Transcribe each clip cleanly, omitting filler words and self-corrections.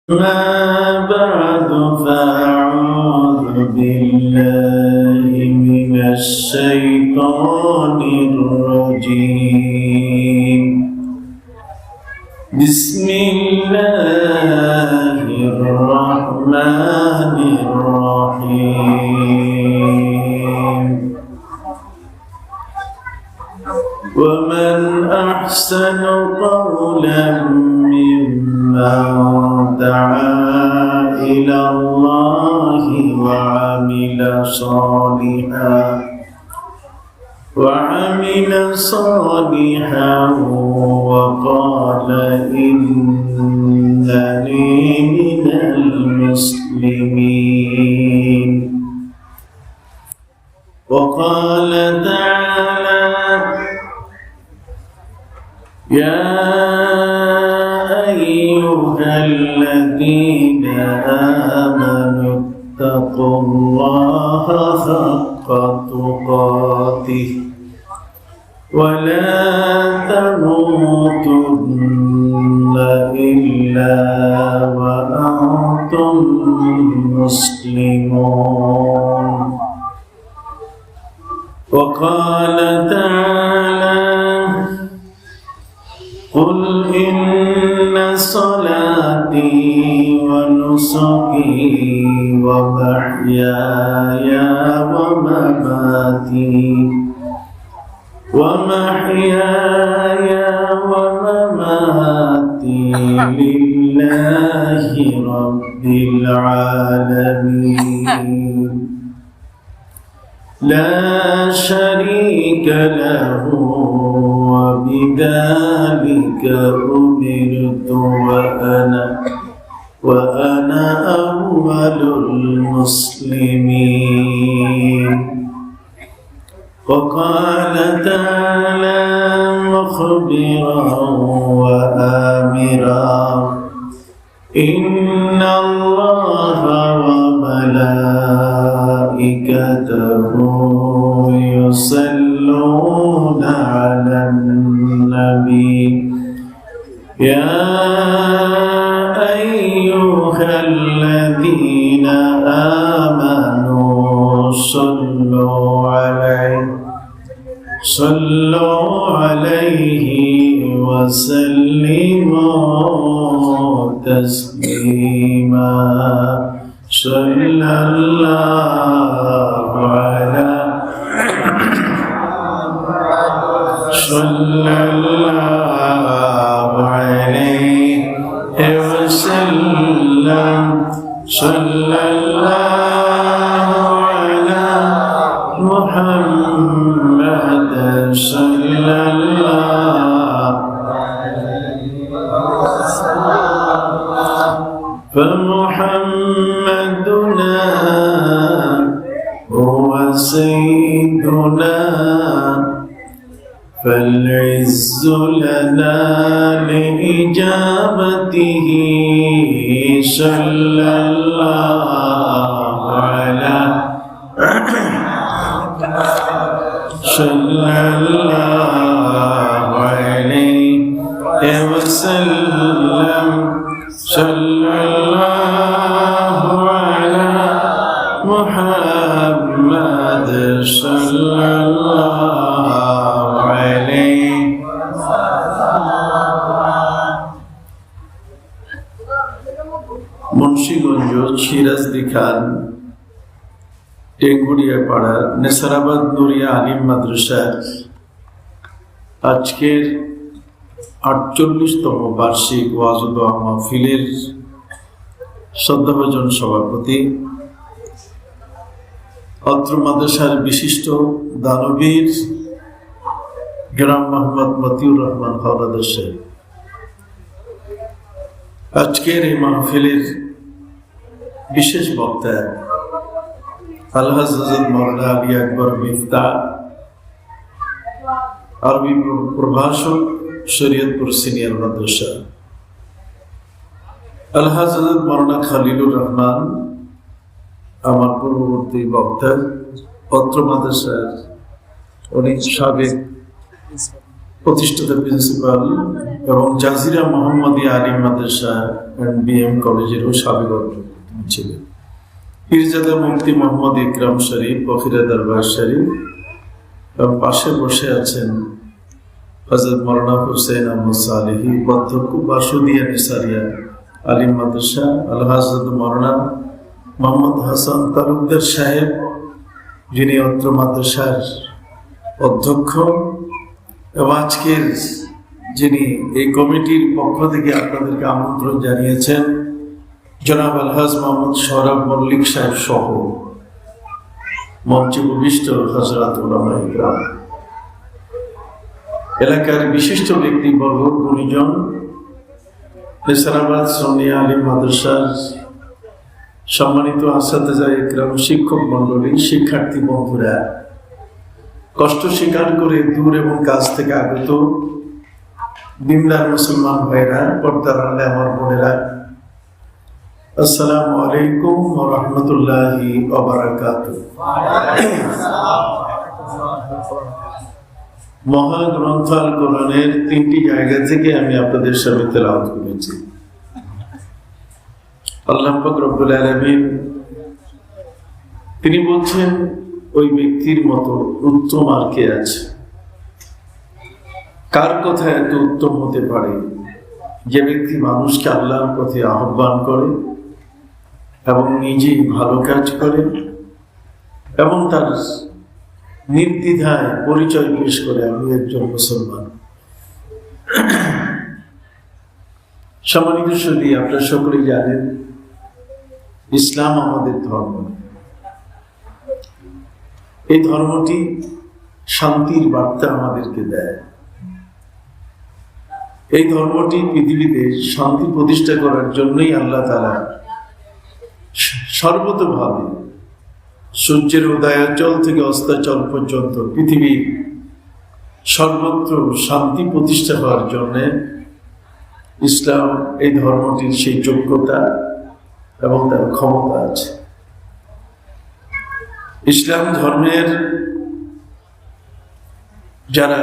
ما بعد فأعوذ بالله من الشيطان الرجيم. بسم الله الرحمن الرحيم. ومن أحسن قولا ممن دعا إلى الله وعمل صالحا وقال إنني من المسلمين. وقال تعالى: يا أيها الذين آمنوا اتقوا الله حق تقاته ولا تموتن إلا وأنتم مسلمون. وقال تعالى: قل إن صلاتي ونسكي ومحياي ومماتي لله رب العالمين لا شريك له وبذلك أمرت وأنا أول المسلمين. وقال تعالى مخبرا وآمرا: إن الله وملائكته يصلون على النبي يا أيها الذين آمنوا صلوا عليه وسلموا تسليما. صلى الله عليه وسلم. صلى الله على محمد صلى الله فمحمدنا هو سيدنا فالعز لنا لإجابته. صلى الله عليه وسلم. صلى الله على محمد صلى الله عليه. মুন্সিগঞ্জ সিরাজদি খান টেঙ্গুড়িয়া পাড়া নেসারাবাদ নুরিয়া আলিম মাদ্রাসার আজকের 48তম বার্ষিক ওয়াজ ও দোয়া মাহফিলের শ্রদ্ধাভাজন সভাপতি, অত্র মাদ্রাসার বিশিষ্ট দানবীর গ্রাম মোহাম্মদ মতিউর রহমান হাওলাদার সাহেব, আজকের এই মাহফিলের বিশেষ বক্তা আলহাজ হযরত মাওলানা আলী আকবর মিফতা, আরবি প্রভাষক, শরীয়তপুর সিনিয়র মাদ্রাসা, আলহাজ হযরত মাওলানা খলিলুর রহমান, আমার পূর্ববর্তী বক্তা, অত্র মাদ্রাসার উনি সাবেক প্রতিষ্ঠাতা প্রিন্সিপাল এবং জাজিরা মোহাম্মদিয়া আলিম মাদ্রাসা এন্ড বিএম কলেজেরও সাবেক অধ্যক্ষ ছিলেন। পীরজাদা মুফতি মোহাম্মদ ইকরাম শরীফ, ফকিরা দরবার শরীফ এবং পাশে বসে আছেন হযরত মাওলানা হুসাইন আহমদ সালেহী, অধ্যক্ষ বাসুদিয়া নিসারিয়া আলিম মাদ্রাসা, আলহাজ মাওলানা মোহাম্মদ হাসান তালুকদার সাহেব, যিনি অত্র মাদ্রাসার অধ্যক্ষ, এবং আজকের যিনি এই কমিটির পক্ষ থেকে আপনাদেরকে আমন্ত্রণ জানিয়েছেন জনাব আলহাজ মোহাম্মদ সৌরভ মল্লিক সাহেব সহ মঞ্চে উপবিষ্ট হযরত উলামায়ে ইকরাম, এলাকার বিশিষ্ট ব্যক্তিবর্গ, গুণীজন, নেসারাবাদ সোনিয়া আলিম মাদ্রাসার সম্মানিত আসাতেজা ইকরাম, শিক্ষক মন্ডলী, শিক্ষার্থী বন্ধুরা, কষ্ট স্বীকার করে দূর এবং কাছ থেকে আগত দিনদার মুসলমান ভাইরা, পর্দার আড়ালে আমার বোনেরা, আসসালামু আলাইকুম ওয়া রাহমাতুল্লাহি ওয়া বারাকাতুহু। মহাগ্রন্থ আল কোরআনের 3টি জায়গা থেকে আমি আপনাদের সামনে তেলাওয়াত করেছি। আল্লাহ পাক রব্বুল আলামিন তিনি বলছেন, ওই ব্যক্তির মতো উত্তম আর কে আছে? কার কথা এত উত্তম হতে পারে যে ব্যক্তি মানুষকে আল্লাহর পথে আহ্বান করে এবং নিজেই ভালো কাজ করে এবং তার নির্দ্বিধায় পরিচয় পেশ করে, আমি একজন মুসলমান। সম্মানিত সুধী, আপনারা সকলেই জানেন ইসলাম আমাদের ধর্ম। এই ধর্মটি শান্তির বার্তা আমাদেরকে দেয়। এই ধর্মটি পৃথিবীতে শান্তি প্রতিষ্ঠা করার জন্যই আল্লাহ তাআলা সর্বতোভাবে সূর্যের উদয়াচল থেকে অস্তাচল পর্যন্ত পৃথিবীর সর্বত্র শান্তি প্রতিষ্ঠা হওয়ার জন্য ইসলাম, এই ধর্মটির সেই যোগ্যতা এবং তার ক্ষমতা আছে। ইসলাম ধর্মের যারা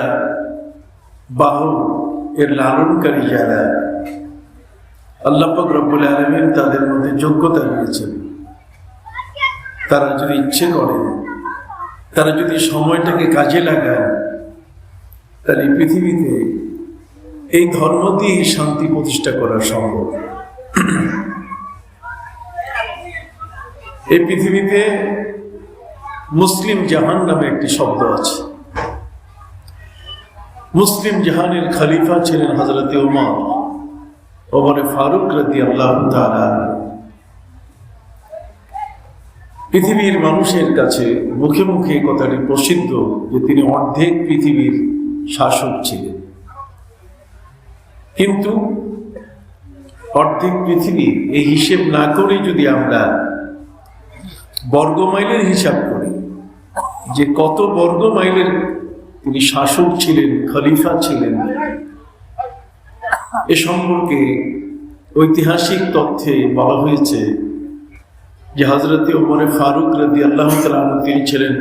বাহক, এর লালনকারী যারা, আল্লাহ পাক রব্বুল আলামিন তাদের মধ্যে যোগ্যতা দিয়েছেন। তারা যদি ইচ্ছে করে, তারা যদি সময়টাকে কাজে লাগায়, তাহলে পৃথিবীতে এই ধর্ম দিয়ে শান্তি প্রতিষ্ঠা করা সম্ভব। এই পৃথিবীতে মুসলিম জাহান নামে একটি শব্দ আছে। মুসলিম জাহানের খলিফা ছিলেন হযরত ওমর ফারুক রাদিয়াল্লাহু তাআলা। পৃথিবীর মানুষের কাছে মুখে মুখে কথাটি প্রসিদ্ধ যে তিনি অর্ধেক পৃথিবীর শাসক ছিলেন। কিন্তু অর্ধেক পৃথিবী এই হিসেব না করে যদি আমরা বর্গমাইলের হিসাব করি যে কত বর্গ মাইলের তিনি শাসক ছিলেন, খলিফা ছিলেন, এ সম্পর্কে ঐতিহাসিক তথ্যে বলা হয়েছে যে হযরত ওমর ফারুক রাদিয়াল্লাহু তাআলা তিনি ছিলেন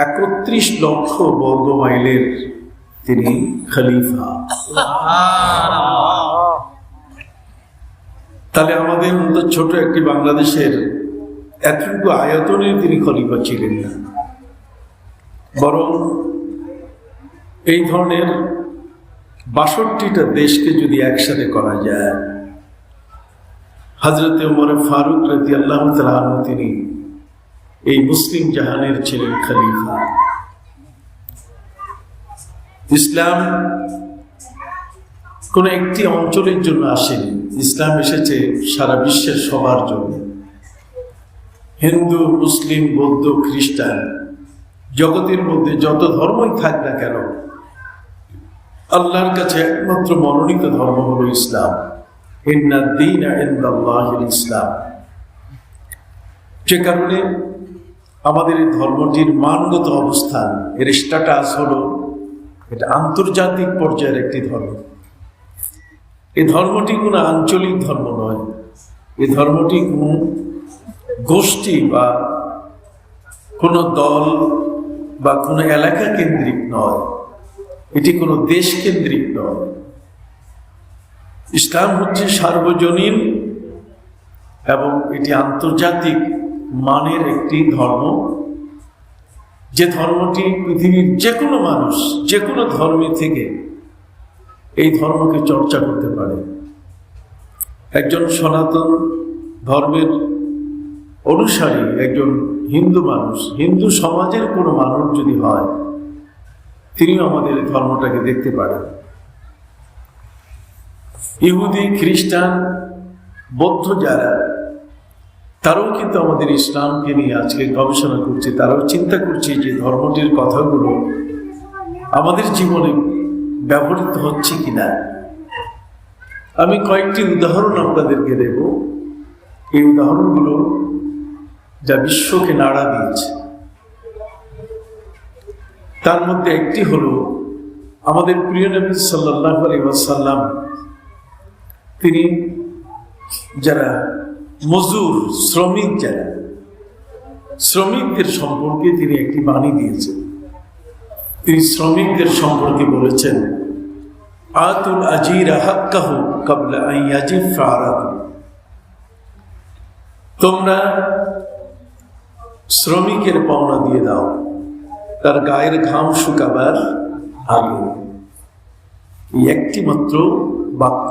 31 লক্ষ বর্গ মাইলের তিনি খলিফা। তাহলে আমাদের মতো ছোট একটি বাংলাদেশের এতটুকু আয়তনে তিনি খলিফা ছিলেন না, বরং এই ধরনের 62টা দেশকে যদি একসাথে করা যায়, হযরত ওমর ফারুক রাদিয়াল্লাহু তাআলা তিনি এই মুসলিম জাহানের ছিলেন খলিফা। ইসলাম কোন একটি অঞ্চলের জন্য আসেনি, ইসলাম এসেছে সারা বিশ্বের সবার জন্য। হিন্দু, মুসলিম, বৌদ্ধ, খ্রিস্টান, জগতের মধ্যে যত ধর্মই থাক না কেন, আল্লাহর কাছে একমাত্র মনোনীত ধর্ম হলো ইসলাম। ইন্নাদ দীনা ইনদাল্লাহিল ইসলাম। যে কারণে আমাদের এই ধর্মটির মানগত অবস্থান, এর স্ট্যাটাস হলো এটা আন্তর্জাতিক পর্যায়ের একটি ধর্ম। এই ধর্মটি কোনো আঞ্চলিক ধর্ম নয়, এই ধর্মটি কোনো গোষ্ঠী বা কোনো দল বা কোনো এলাকা কেন্দ্রিক নয়। এটি কোনো দেশকেন্দ্রিক নয়। ইসলাম হচ্ছে সার্বজনীন এবং এটি আন্তর্জাতিক মানের একটি ধর্ম, যে ধর্মটি পৃথিবীর যে কোনো মানুষ যে কোনো ধর্মে থেকে এই ধর্মকে চর্চা করতে পারে। একজন সনাতন ধর্মের অনুসারী একজন হিন্দু মানুষ, হিন্দু সমাজের কোনো মানুষ যদি হয়, তিনি আমাদের ধর্মটাকে দেখতে পারেন। ইহুদি, খ্রিস্টান, বৌদ্ধ যারা, তারাও কিন্তু আমাদের ইসলামকে নিয়ে আজকে গবেষণা করছে, তারাও চিন্তা করছে যে ধর্মটির কথাগুলো আমাদের জীবনে ব্যবহৃত হচ্ছে কিনা। আমি কয়েকটি উদাহরণ আপনাদেরকে দেব। এই উদাহরণগুলো যা বিশ্বকে নাড়া দিয়েছে, তার মধ্যে একটি হলো আমাদের প্রিয় নবী সাল্লাল্লাহু আলাইহি ওয়াসাল্লাম, তিনি যারা মজুর শ্রমিক, যারা শ্রমিকদের সম্পর্কে তিনি একটি বাণী দিয়েছেন। তিনি শ্রমিকদের সম্পর্কে বলেছেন, আতুল আজিরা হাক্কাহু ক্বাবলা আন ইয়াজিফা আরাকু। তোমরা শ্রমিকের পাওনা দিয়ে দাও তার গায়ের ঘাম শুকাবার আগে। এই একটি মাত্র বাক্য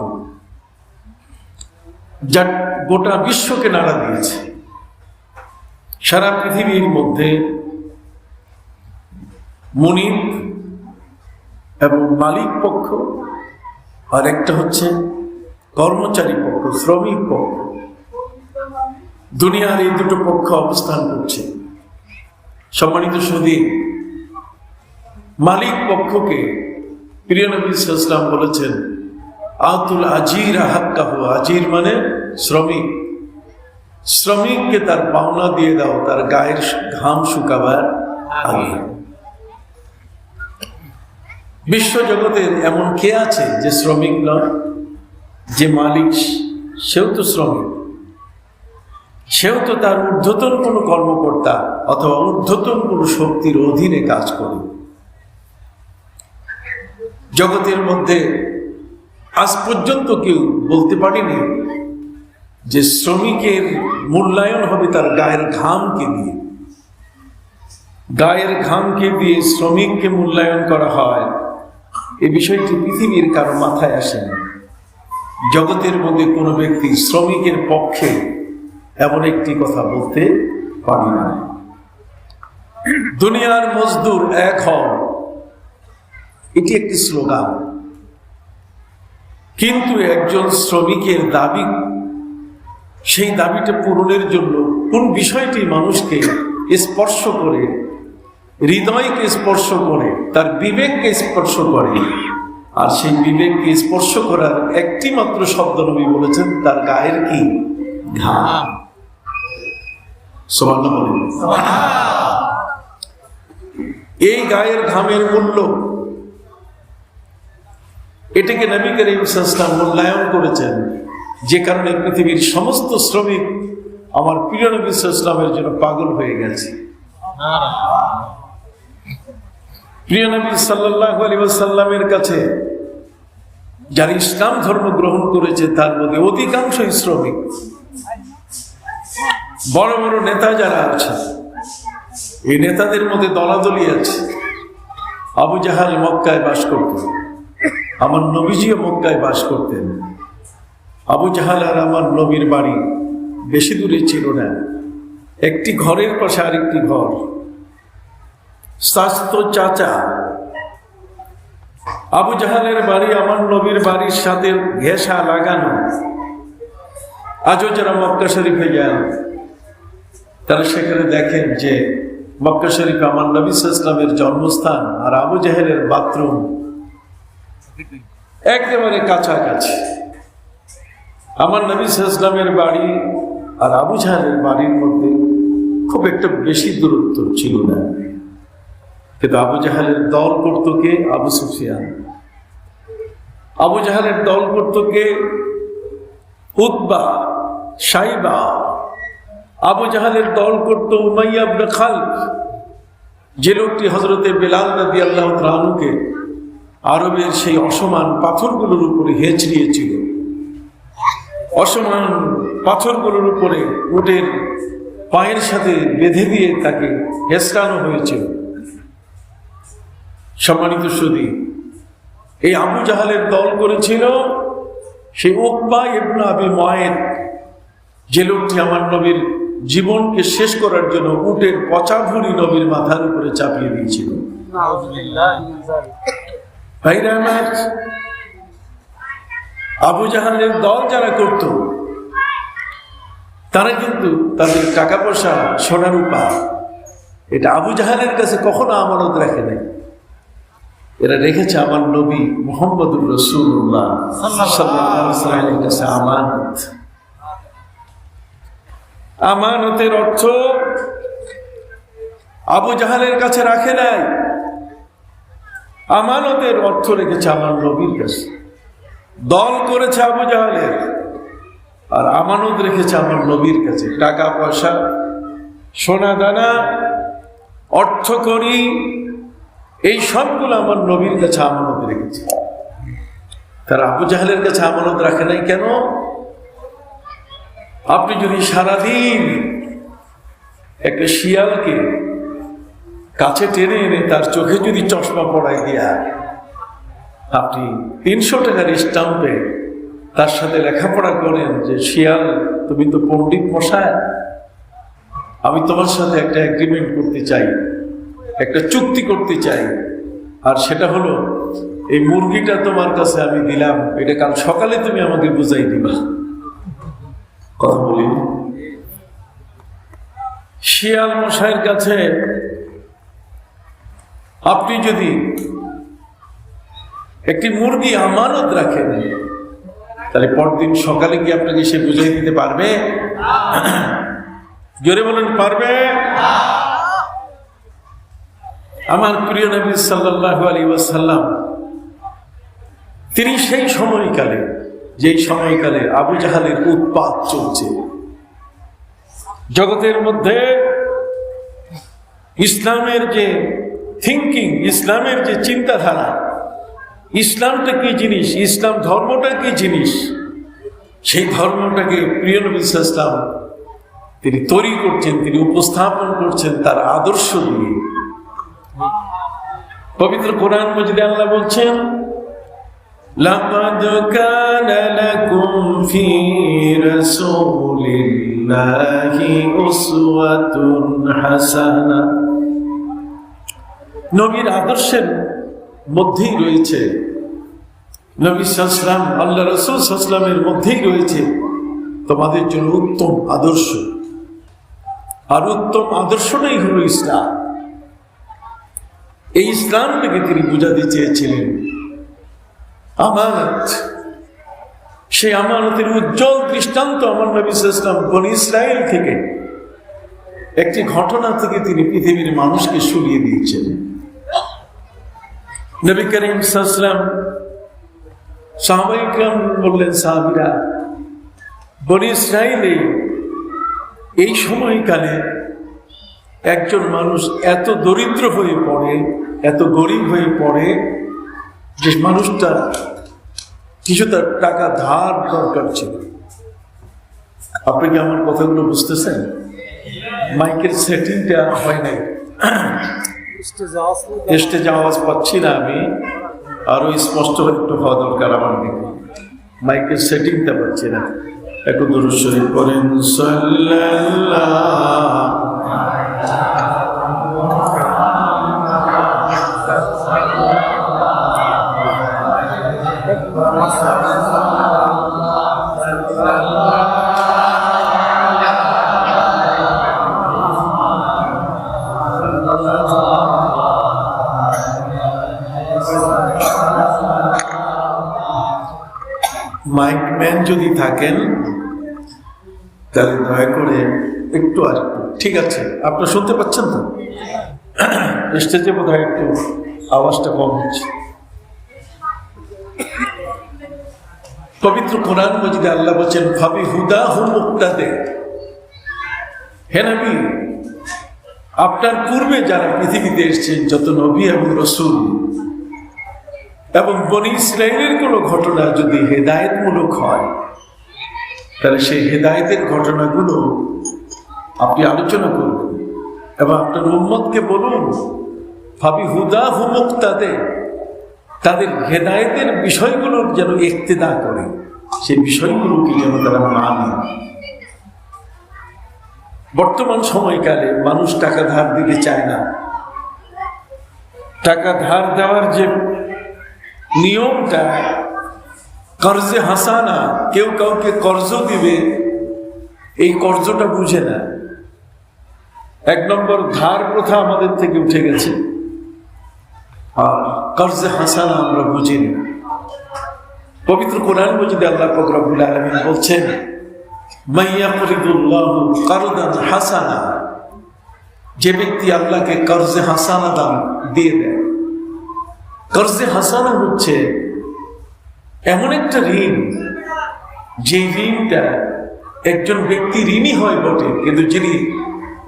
যা গোটা বিশ্বকে নাড়া দিয়েছে। সারা পৃথিবীর মধ্যে মুনিব এবং মালিক পক্ষ, আর একটা হচ্ছে কর্মচারী পক্ষ, শ্রমিক পক্ষ। দুনিয়ার এই দুটো পক্ষ অবস্থান করছে। সম্মানিত সুধী, মালিক পক্ষকে প্রিয় নবী সাল্লাল্লাহু আলাইহি ওয়াসাল্লাম বলেছেন, আতুল আজিরা হাক্কাহু। আজির মানে শ্রমিক। শ্রমিককে তার পাওনা দিয়ে দাও তার গায়ের ঘাম শুকাবার আগে। বিশ্ব জগতের এমন কে আছে যে শ্রমিক নয়? যে মালিক সেও তো শ্রমিক, সেও তো তার ঊর্ধ্বতন কোনো কর্মকর্তা অথবা ঊর্ধ্বতন কোনো শক্তির অধীনে কাজ করে। জগতের মধ্যে আজ পর্যন্ত কেউ বলতে পারেনি যে শ্রমিকের মূল্যায়ন হবে তার গায়ের ঘামকে দিয়ে। গায়ের ঘামকে দিয়ে শ্রমিককে মূল্যায়ন করা হয়, এই বিষয়টি পৃথিবীর কারো মাথায় আসেনি। জগতের মধ্যে কোনো ব্যক্তি শ্রমিকের পক্ষে এমন একটি কথা বলতে পারে না। দুনিয়ার মজদুর এক হও, এটি একটি স্লোগান, কিন্তু একজন শ্রমিকের দাবি, সেই দাবিটা পূরণের জন্য কোন বিষয়টি মানুষকে স্পর্শ করে, হৃদয়কে স্পর্শ করে, তার বিবেককে স্পর্শ করে, আর সেই বিবেককে স্পর্শ করার একটি মাত্র শব্দ নবী বলেছেন, তার গায়ের কি ঘাম। সুবহানাল্লাহ বলেন। এই গায়ের ঘামের মূল্য, এটাকে নবী করিম সাল্লাল্লাহু আলাইহি ওয়াসাল্লাম মূল্যায়ন করেছেন, যে কারণে পৃথিবীর সমস্ত শ্রমিক আমার প্রিয় নবী সাল্লাল্লাহু আলাইহি ওয়াসাল্লামের জন্য পাগল হয়ে গেছে। প্রিয় নবী সাল্লাল্লাহু আলাইহি ওয়াসাল্লামের কাছে যারা ইসলাম ধর্ম গ্রহণ করেছে তার মধ্যে অধিকাংশই শ্রমিক। বড় বড় নেতা যারা আছে, এই নেতাদের মধ্যে দলাদলি আছে। আবু জাহাল মক্কায় বাস করত, আমার নবীজিও মক্কায় বাস করতেন। আবু জাহাল আর আমার নবীর বাড়ি বেশি দূরে ছিল না, একটি ঘরের পাশে আরেকটি ঘর। স্বাস্থ্য চাচা আবু জাহালের বাড়ি আমার নবীর বাড়ির সাথে ঘেঁষা লাগানো। আজও যারা মক্কা শরীফে যান তারা সেখানে দেখেন যে মক্কা শরীফ আমার নবী সাল্লাল্লাহু আলাইহি ওয়াসাল্লামের জন্মস্থান আর আবু জাহেলের বাথরুম একেবারে কাছাকাছি। আমার নবী সাল্লাল্লাহু আলাইহি ওয়াসাল্লামের বাড়ি আর আবু জাহেলের বাড়ির মধ্যে খুব একটা বেশি দূরত্ব ছিল না, কিন্তু আবু জাহেলের দল করত কে? আবু সুফিয়ান। আবু জাহেলের দল করত কে? উতবা, সাইবা। আবু জাহেলের দল করত উমাইয়া ইবনে খালফ, যে লোকটি হযরতে বেলাল রাদিয়াল্লাহু তাআলা আনহুকে আরবের সেই অসমান পাথরগুলোর উপরে হেঁচড়িয়েছিল। অসমান পাথরগুলোর উপরে উটের পায়ের সাথে বেঁধে দিয়ে তাকে হেঁচড়ানো হয়েছিল। সম্মানিত সুধী, এই আবু জাহালের দল করেছিল সেই উকবা ইবনে আবি মুআইত, যে লোকটি আমার নবীর জীবনকে শেষ করার জন্য উটের পচা ভুঁড়ি নবীর মাথার উপরে চাপিয়ে দিয়েছিল। ভাইরা আমার, আবু জাহালের দল যারা করত তারা কিন্তু তাদের টাকা পয়সা, সোনা রূপা, এটা আবু জাহালের কাছে কখনো আমানত রাখে নাই। এরা রেখেছে আমার নবী মুহাম্মদুর রাসূলুল্লাহ সাল্লাল্লাহু আলাইহি ওয়াসাল্লামের কাছে আমানত। আমানতের অর্থ আবু জাহালের কাছে রাখে নাই, আমানতের অর্থ রেখেছে আমার নবীর কাছে। দল করেছে আবু জাহালের, আর আমানত রেখেছে আমার নবীর কাছে। টাকা পয়সা, সোনা দানা, অর্থ করি, এই সবগুলো আমার নবীর কাছে আমানত রেখেছে। তারা আবু জাহালের কাছে আমানত রাখে নাই কেন? আপনি যদি সারাদিন একটা শিয়ালকে কাছে টেনে এনে তার চোখে যদি চশমা পড়াই দিয়া আপনি 300 টাকার স্টাম্পে তার সাথে লেখাপড়া করেন যে শিয়াল, তুমি তো পণ্ডিত মশাই, আমি তোমার সাথে একটা এগ্রিমেন্ট করতে চাই, একটা চুক্তি করতে চাই, আর সেটা হলো এই মুরগিটা তোমার কাছে আমি দিলাম, এটা কাল সকালে তুমি আমাকে বুঝাই দিবা। কথা বলি, শিয়াল মশাইয়ের কাছে আপনি যদি একটি মুরগি আমানত রাখেন, তাহলে পরদিন সকালে কি আপনাকে সে বুঝাই দিতে পারবে? জোরে বলেন, পারবে? আমার প্রিয় নবী সাল্লাল্লাহু আলাইহি ওয়াসাল্লাম তিনি সেই সময়কালে, যেই সময়কালে আবু জাহালের উৎপাত চলছে জগতের মধ্যে, ইসলামের যে থিঙ্কিং, ইসলামের যে চিন্তাধারা, ইসলামটা কি জিনিস, ইসলাম ধর্মটা কি জিনিস, সেই ধর্মটাকে প্রিয় নবী সাল্লাল্লাহু আলাইহি ওয়াসাল্লাম তিনি তৈরি করছেন, তিনি উপস্থাপন করছেন তার আদর্শ দিয়ে। পবিত্র কোরআন মাজিদে আল্লাহ বলছেন, লাকাদ কানা লাকুম ফি রাসূলিল্লাহি উসওয়াতুন হাসানাহ। নবীর আদর্শের মধ্যেই রয়েছে, নবী সাল্লাল্লাহু আলাইহি ওয়াসাল্লাম, আল্লাহ রাসূল সাল্লাল্লাহু আলাইহি ওয়াসাল্লামের মধ্যেই রয়েছে তোমাদের জন্য উত্তম আদর্শ। আর উত্তম আদর্শটাই হলো ইসলাম। এই ইসলামটাকে তিনি বুঝাতে চেয়েছিলেন আমানত। সেই আমানতের উজ্জ্বল দৃষ্টান্ত আমার নবী সাল্লাল্লাহু আলাইহি ওয়াসাল্লাম বনী ইসরাইল থেকে একটি ঘটনা থেকে তিনি পৃথিবীর মানুষকে শুনিয়ে দিয়েছেন। নবী করিম সাল্লাল্লাহু আলাইহি ওয়াসাল্লাম, সাহাবায়ে কেরাম বললেন, সাহাবীরা, বনী ইসরাইলে এই সময়কালে একজন মানুষ এত দরিদ্র হয়ে পড়ে, এত গরিব হয়ে পড়ে যে মানুষটা কিছু তার টাকা ধার দরকার ছিল। আপনি কি আমার কথাগুলো বুঝতেছেন? মাইকের সেটিংটা হয় নাই, স্টেজে আওয়াজ পাচ্ছি না আমি, আরো স্পষ্ট একটু হওয়া দরকার আমার দিকে। মাইকের সেটিংটা পাচ্ছি না, একটু দুরূদ শরীফ পড়েন, সাল্লাল্লাহু মাইক ম্যান যদি থাকেন তাহলে দয়া করে একটু আর ঠিক আছে, আপনারা শুনতে পাচ্ছেন তো? স্টেজে বোধ হয় একটু আওয়াজটা কম হচ্ছে। পবিত্র কোরআন মাজিদে আল্লাহ বলছেন, ফাবিহুদাহু মুক্তাদে। হে নবী, আপনার পূর্বে যারা পৃথিবীতে এসেছেন, যত নবী এবং রাসূল, এবং বনি ইসরাইলের কোনো ঘটনা যদি হেদায়েতমূলক হয়, তাহলে সেই হেদায়েতের ঘটনাগুলো আপনি আলোচনা করবেন এবং আপনার উম্মতকে বলুন ফাবি হুদা হুমুক্তাদে, তাদের হেদায়েতের বিষয়গুলোর যেন ইক্তেদা করে, সেই বিষয়গুলোকে যেন তারা মানে। বর্তমান সময়কালে মানুষ টাকা ধার দিতে চায় না। টাকা ধার দেওয়ার যে নিয়মটা, কর্জে হাসানা, কেউ কাউকে কর্জ দিবে, এই কর্জটা বুঝে না। 1 নম্বর ধার প্রথা আমাদের থেকে উঠে গেছে, আর কর্জে হাসানা আমরা বুঝি না। পবিত্র কোরআন মজিদে আল্লাহ পাক রব্বুল আলামিন বলছেন, মাইয়াকরিদুল্লাহু কারদান হাসানা, যে ব্যক্তি আল্লাহকে কর্জে হাসানা দান দিয়ে দেয়। কর্জে হাসানা হচ্ছে এমন একটা ঋণ, যে ঋণটা একজন ব্যক্তি ঋণী হয় বটে, কিন্তু যিনি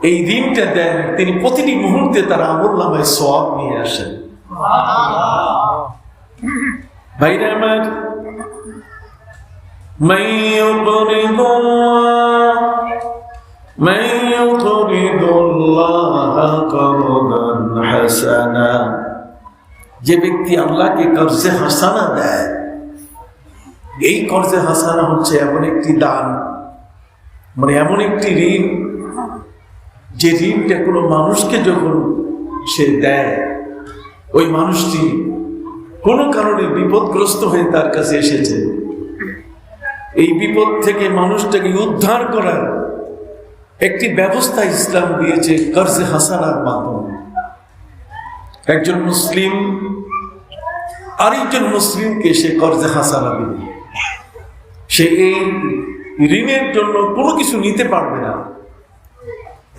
এই ঋণটা দেন তিনি প্রতিটি মুহূর্তে তার আমলনামায় সওয়াব নিয়ে আসেন। ভাইরা আমার, যে ব্যক্তি আল্লাহকে কর্জে হাসানা দেয়, এই কর্জে হাসানা হচ্ছে এমন একটি দান, মানে এমন একটি ঋণ, যে ঋণটা কোনো মানুষকে যখন সে দেয়, ওই মানুষটি কোনো কারণে বিপদগ্রস্ত হয়ে তার কাছে এসেছে, এই বিপদ থেকে মানুষটাকে উদ্ধার করার একটি ব্যবস্থা ইসলাম দিয়েছে কর্জে হাসানার মাধ্যমে। একজন মুসলিম আরেকজন মুসলিমকে সে কর্জে হাসানা দিবে, সে এই ঋণের জন্য কোনো কিছু নিতে পারবে না,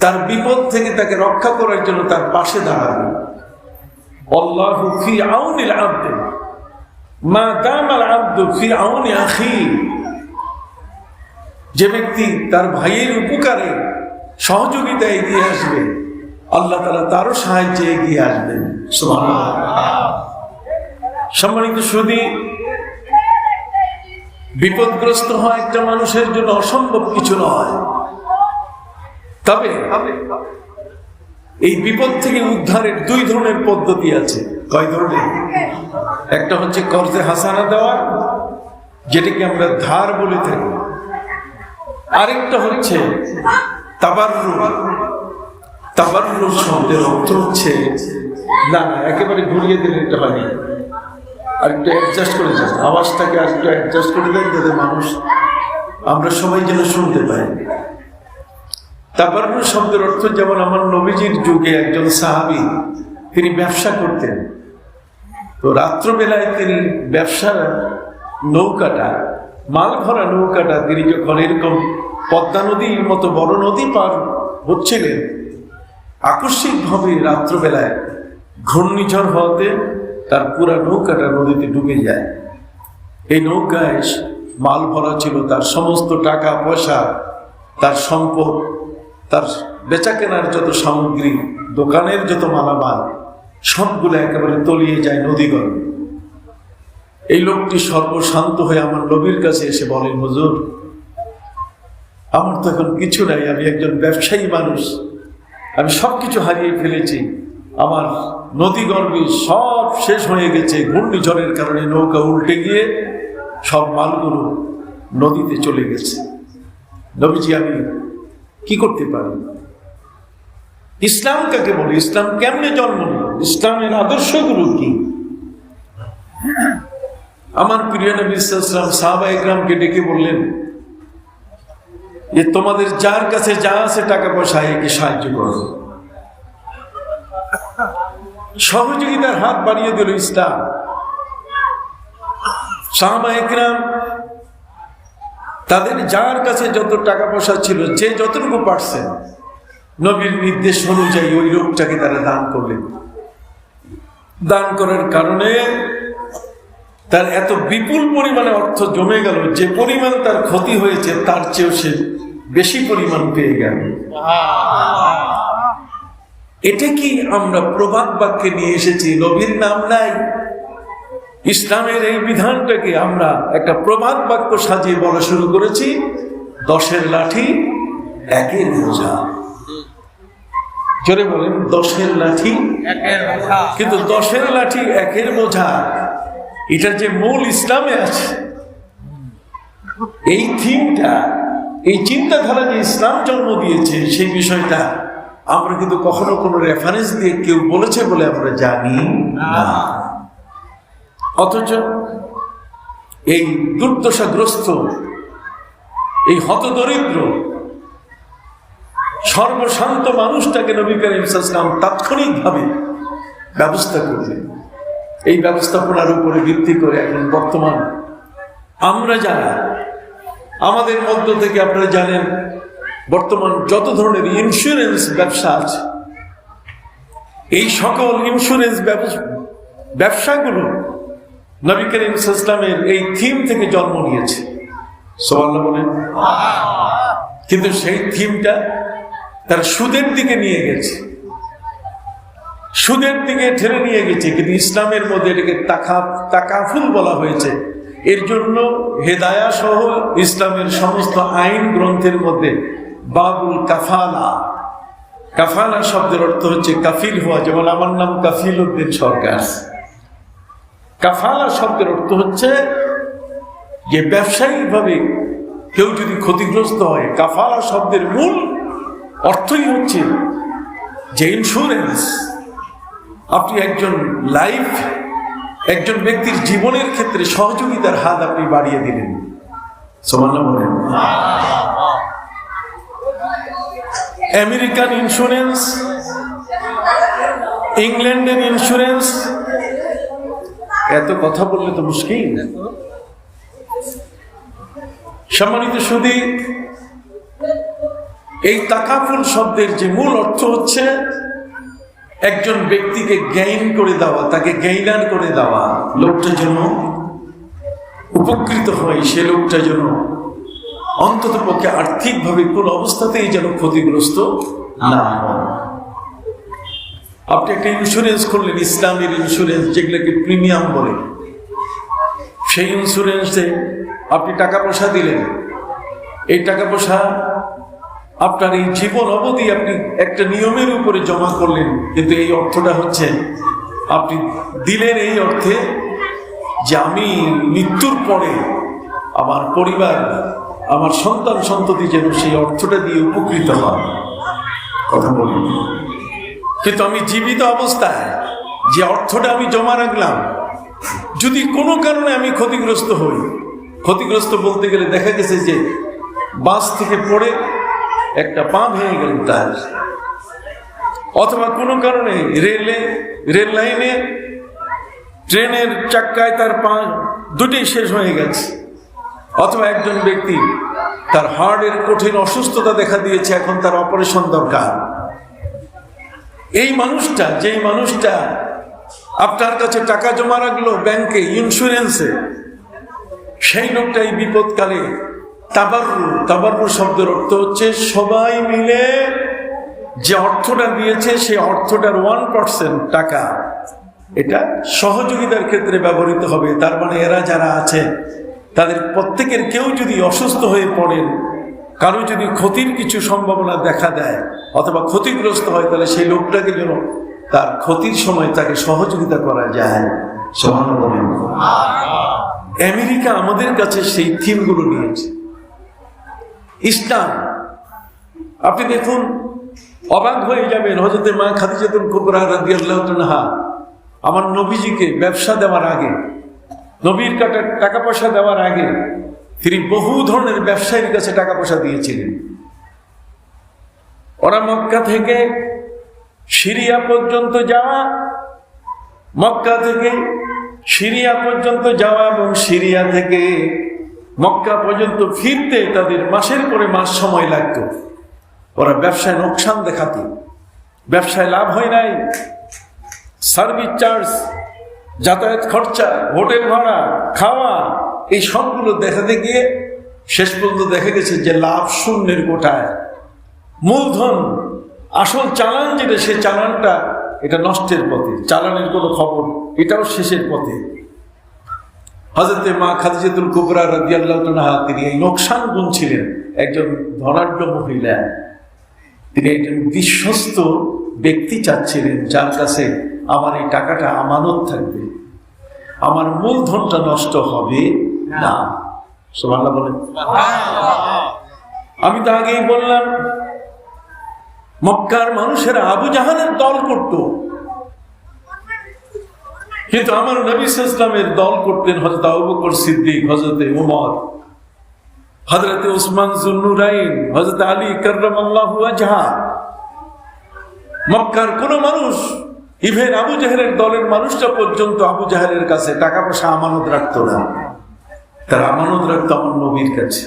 তার বিপদ থেকে তাকে রক্ষা করার জন্য তার পাশে দাঁড়াবে। আল্লাহু ফি আউনিল আবদ মা দামাল আবদু ফি আউনি আখি, যে ব্যক্তি তার ভাইয়ের উপকারে সহযোগিতায় এগিয়ে আসবে, আল্লাহ তাআলা তারও সাহায্যে এগিয়ে আসবেন। সুবহানাল্লাহ। সম্মানিত সুধী, বিপদগ্রস্ত হওয়া একটা মানুষের জন্য অসম্ভব কিছু নয়, তবে এই বিপদ থেকে উদ্ধারের 2 ধরনের পদ্ধতি আছে। কয় ধরনের? একটা হচ্ছে কর্জে হাসানা দেওয়া, যেটাকে আমরা ধার বলে থাকি। আরেকটা হচ্ছে তাবাররুক। তাবাররুক শব্দের অর্থ হচ্ছে, না একেবারে ঘুরিয়ে দিলে এটা হয় না, আর একটু অ্যাডজাস্ট করে যান, আওয়াজটাকে আর একটু অ্যাডজাস্ট করে দেন, যাতে মানুষ, আমরা সবাই যেন শুনতে পাই। তাবাররুক শব্দের অর্থ, যেমন আমার নবীজির যুগে একজন সাহাবী, তিনি ব্যবসা করতেন, তো রাত্রবেলায় তিনি ব্যবসার নৌকাটা, মাল ভরা নৌকাটা, তিনি যখন এরকম পদ্মা নদীর মতো বড় নদী পার হচ্ছিলেন, আকস্মিকভাবে রাত্রবেলায় ঘূর্ণিঝড় হওয়াতে তার পুরা নৌকাটা নদীতে ডুবে যায়। এই নৌকায় মাল ভরা ছিল, তার সমস্ত টাকা পয়সা, তার সম্পদ, তার বেচা কেনার যত সামগ্রী, দোকানের যত মালামাল, সবগুলো একেবারে তলিয়ে যায় নদীগর্ভে। এই লোকটি সর্বশান্ত হয়ে আমার নবীর কাছে এসে বলেন, হুজুর, আমার তো এখন কিছু নাই, আমি একজন ব্যবসায়ী মানুষ, আমি সবকিছু হারিয়ে ফেলেছি, আমার নদীগর্ভে সব শেষ হয়ে গেছে, ঘূর্ণিঝড়ের কারণে নৌকা উল্টে গিয়ে সব মালগুলো নদীতে চলে গেছে। নবীজি, আমি কি করতে পারি? ইসলাম কাকে বলে? ইসলাম কেমনে জন্ম নিল? ইসলামের আদর্শগুলো কি? আমার প্রিয় নবী সাল্লাল্লাহু আলাইহি ওয়াসাল্লাম সাহাবায়ে কেরামকে ডেকে বললেন যে, তোমাদের যার কাছে যা আছে টাকা পয়সা, একে সাহায্য করো। সহযোগিতার হাত বাড়িয়ে দিল ইসলাম। সাহাবায়ে কেরাম তাদের যার কাছে যত টাকা পয়সা ছিল, যে যতটুকু পারছেন, নবীর নির্দেশ অনুযায়ী ওই লোকটাকে তারা দান করলেন। দান করার কারণে তার এত বিপুল পরিমাণে অর্থ জমে গেল, যে পরিমাণ তার ক্ষতি হয়েছে তার চেয়েও সে বেশি পরিমাণ পেয়ে গেল। এটা কি আমরা প্রবাদ বাক্যে নিয়ে এসেছি? নবীর নাম নাই, ইসলামের এই বিধানটাকে আমরা একটা প্রবাদ বাক্য সাজিয়ে বলা শুরু করেছি, 10-এর লাঠি 1-এর বোঝা। জোরে বলেন, 10-এর লাঠি 1-এর বোঝা। কিন্তু 10-এর লাঠি 1-এর বোঝা, এটা যে মূল ইসলামে আছে, এই থিমটা, এই চিন্তাধারা যে ইসলাম জন্ম দিয়েছে, সেই বিষয়টা আমরা কিন্তু কখনো কোনো রেফারেন্স দিয়ে কেউ বলেছে বলে আমরা জানি না। অথচ এই দুর্দশাগ্রস্ত, এই হতদরিদ্র, সর্বশান্ত মানুষটাকে নবী করিম সাল্লাল্লাহু আলাইহি ওয়াসাল্লাম তাৎক্ষণিকভাবে ব্যবস্থা করলেন। এই ব্যবস্থাপনার উপরে ভিত্তি করে এখন বর্তমান আমরা যারা, আমাদের মধ্য থেকে আপনারা জানেন বর্তমান যত ধরনের ইন্স্যুরেন্স ব্যবসা আছে, এই সকল ইন্স্যুরেন্স ব্যবসাগুলো নবী করিম সাল্লাল্লাহু আলাইহি ওয়াসাল্লামের এই থিম থেকে জন্ম নিয়েছে। সুবহানাল্লাহ বলেন। কিন্তু সেই থিমটা তারা সুদের দিকে নিয়ে গেছে, সুদের দিকে ঠেলে নিয়ে গেছে। কিন্তু ইসলামের মধ্যে এটাকে তাকাফুল বলা হয়েছে। এর জন্য হেদায়া সহ ইসলামের সমস্ত আইন গ্রন্থের মধ্যে বাবুল কাফালা, কাফালা শব্দের অর্থ হচ্ছে কাফিল হওয়া। যেমন আমার নাম কাফিল উদ্দিন সরকার। কাফালা শব্দের অর্থ হচ্ছে যে ব্যবসায়িকভাবে কেউ যদি ক্ষতিগ্রস্ত হয়, কাফালা শব্দের মূল অর্থই হচ্ছে যে ইন্স্যুরেন্স। আপনি একজন ব্যক্তির জীবনের ক্ষেত্রে সহযোগিতার হাত আপনি বাড়িয়ে দিলেন। সুবহানাল্লাহ বলেন। আমেরিকান ইন্স্যুরেন্স, ইংল্যান্ডের ইন্স্যুরেন্স, এত কথা বললে তো মুশকিল। সম্মানিত সুধী, এই তাকাফুল শব্দের যে মূল অর্থ হচ্ছে একজন ব্যক্তিকে গেইন করে দেওয়া, তাকে গেইনার করে দেওয়া, লোকটা যেন উপকৃত হয়, সে লোকটা যেন অন্তত পক্ষে আর্থিকভাবে কোন অবস্থাতেই যেন ক্ষতিগ্রস্ত না হয়। আপনি একটা ইন্স্যুরেন্স করলেন, ইসলামের ইন্স্যুরেন্স, যেগুলোকে প্রিমিয়াম বলে, সেই ইন্স্যুরেন্সে আপনি টাকা পয়সা দিলেন। এই টাকা পয়সা আপনার এই জীবন অবধি আপনি একটা নিয়মের উপরে জমা করলেন, কিন্তু এই অর্থটা হচ্ছে আপনি দিলেন এই অর্থে যে আমি মৃত্যুর পরে আমার পরিবার, আমার সন্তান সন্ততি যেন সেই অর্থটা দিয়ে উপকৃত হয়। কথা বলি, কিন্তু আমি জীবিত অবস্থায় যে অর্থটা আমি জমা রাখলাম, যদি কোনো কারণে আমি ক্ষতিগ্রস্ত হই, ক্ষতিগ্রস্ত বলতে গেলে দেখা গেছে যে বাস থেকে পড়ে একটা পা ভেঙে গেল তার, অথবা কোনো কারণে রেল লাইনে ট্রেনের চাক্কায় তার পা দুটোই শেষ হয়ে গেছে, অথবা একজন ব্যক্তি তার হার্টের কঠিন অসুস্থতা দেখা দিয়েছে, এখন তার অপারেশন দরকার। এই মানুষটা, যেই মানুষটা আপনার কাছে টাকা জমা রাখলো ব্যাংকে, ইন্স্যুরেন্সে, সেই লোকটা এই বিপদকালে তাবাররু শব্দের অর্থ হচ্ছে সবাই মিলে যে অর্থটা দিয়েছে সেই অর্থটার 1% টাকা এটা সহযোগিতার ক্ষেত্রে ব্যবহৃত হবে। তার মানে এরা যারা আছে তাদের প্রত্যেকের কেউ যদি অসুস্থ হয়ে পড়েন, কারো যদি ক্ষতির কিছু সম্ভাবনা দেখা দেয় অথবা ক্ষতিগ্রস্ত হয়, তাহলে সেই লোকটাকে যেন তার ক্ষতির সময় তাকে সহযোগিতা করা যায়। আমেরিকা আমাদের কাছে সেই থিমগুলো নিয়েছে। ইসলাম, আপনি দেখুন, অবাক হয়ে যাবেন, হযরত মা খাদিজাতুল কুবরা রাদিয়াল্লাহু তাআলা আমার নবীজিকে ব্যবসা দেওয়ার আগে, নবীর টাকা পয়সা দেওয়ার আগে তিনি বহু ধরনের ব্যবসায়ীর কাছে টাকা পয়সা দিয়েছিলেন। ওরা মক্কা থেকে সিরিয়া পর্যন্ত যাওয়া, মক্কা থেকে সিরিয়া পর্যন্ত যাওয়া এবং সিরিয়া থেকে মক্কা পর্যন্ত ফিরতে তাদের মাসের পরে মাস সময় লাগতো। ওরা ব্যবসায় নোকসান দেখাতো, ব্যবসায় লাভ হয় নাই, সার্ভিস চার্জ, যাতায়াত খরচা, হোটেল ভাড়া, খাওয়া, এই সবগুলো দেখাতে গিয়ে শেষ পর্যন্ত দেখা গেছে যে লাভ শূন্যের কোটায়। মূলধন, আসল চালান যেটা, সে চালানটা এটা নষ্টের পথে, চালানের কোনো খবর, এটাও শেষের পথে। হযরতে মা খাদিজাতুল কুবরা রাদিয়াল্লাহু তাআলা তিনি এই লোকসান গুনছিলেন। একজন ধনাঢ্য মহিলা, তিনি একজন বিশ্বস্ত ব্যক্তি চাচ্ছিলেন যার কাছে আমার এই টাকাটা আমানত থাকবে, আমার মূলধনটা নষ্ট হবে না। সুবহানাল্লাহ বলেন। আমি তো আগেই বললাম, মক্কার মানুষেরা আবু জাহালের দল করত, কিন্তু আমার নবী সাল্লাল্লাহু আলাইহি ওয়াসাল্লামের দল করতেন হযরত আবু বকর সিদ্দিক, হযরতে উমর, হযরতে উসমান যুন্নুরাইন, হযরত আলী কাররামাল্লাহু ওয়াজহা। মক্কার কোন মানুষ, ইভেন আবু জাহেলের দলের মানুষটা পর্যন্ত আবু জাহেলের কাছে টাকা পয়সা আমানত রাখতো না, তারা আমানত রাখতো আমার নবীর কাছে।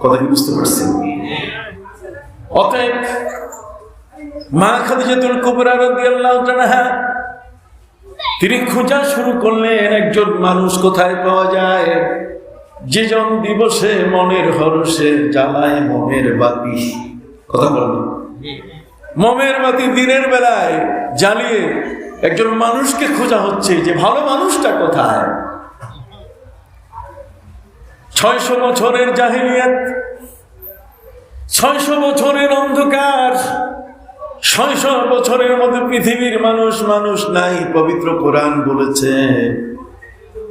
কথা কি বুঝতে পারছেন? অতএব মা খাদিজাতুল কুবরা রাদিয়াল্লাহু তাআলা তিনি খোঁজা শুরু করলেন, একজন মানুষ কোথায় পাওয়া যায় যে জন দিবসে মনের হরষে জ্বালায় মনের বাতি। কথা বলেন, মমের বাতি দিনের বেলায় জ্বালিয়ে একজন মানুষকে খোঁজা হচ্ছে যে ভালো মানুষটা কোথায়। 600 বছরের জাহেলিয়াত, 600 বছরের অন্ধকার, 600 বছরের মধ্যে পৃথিবীর মানুষ মানুষ নাই। পবিত্র কোরআন বলেছে,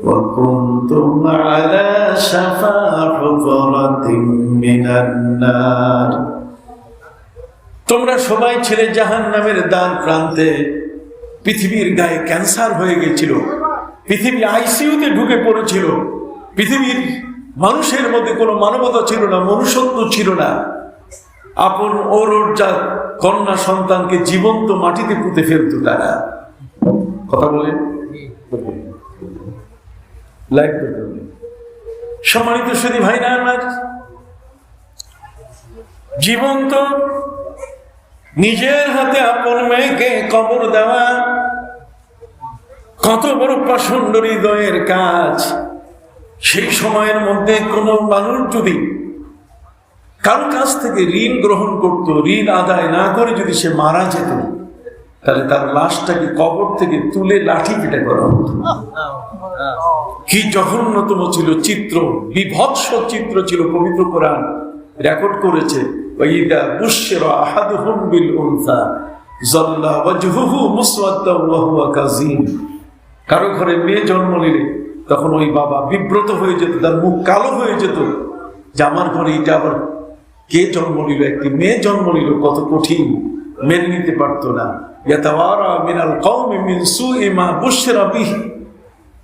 وَكُنْتُمْ عَلَى شَفَا حُفْرَةٍ مِّنَ النَّارِ। তোমরা সবাই ছিলে জাহান্নামের দ্বার প্রান্তে। পৃথিবীর গায়ে ক্যান্সার হয়ে গেছিল, পৃথিবী আইসিইউতে ঢুকে পড়েছিল, পৃথিবীর মানুষের মধ্যে কোনো মানবতা ছিল না, মনুষ্যত্ব ছিল না। আপন ঔরজাত কন্যা সন্তানকে জীবন্ত মাটিতে পুঁতে ফেলত তারা। কথা বলেন, লাইক সম্মানিত সুধী ভাইরা আমার, জীবন্ত নিজের হাতে আপন মেয়েকে কবর দেওয়া কত বড় প্রচন্ড হৃদয়ের কাজ। সেই সময়ের মধ্যে কোনো মানুষ যদি কারো কাছ থেকে ঋণ গ্রহণ করত, ঋণ আদায় না করে যদি সে মারা যেত, তাহলে তার লাশটাকে কবর থেকে তুলে লাঠি পেটা করা হতো। কি জঘন্যতম ছিল চিত্র, বিভৎস চিত্র ছিল। পবিত্র কোরআন রেকর্ড করেছে, ওয়াইদা বুশিরা আহাদুহুম বিল উনসা যাল্লা ওয়াজহুহু মুসওয়াদ্দান ওয়া হুয়া কাযীম। কারো ঘরে মেয়ে জন্ম নিলে তখন ওই বাবা বিব্রত হয়ে যেত, তার মুখ কালো হয়ে যেত যে আমার ঘরে এটা আবার কে জন্ম নিল, একটি মেয়ে জন্ম নিল, কত কঠিন, মেনে নিতে পারতো না। ইয়াতাওয়ারা মিনাল কওমি মিন সুই মা বুশিরা বিহি।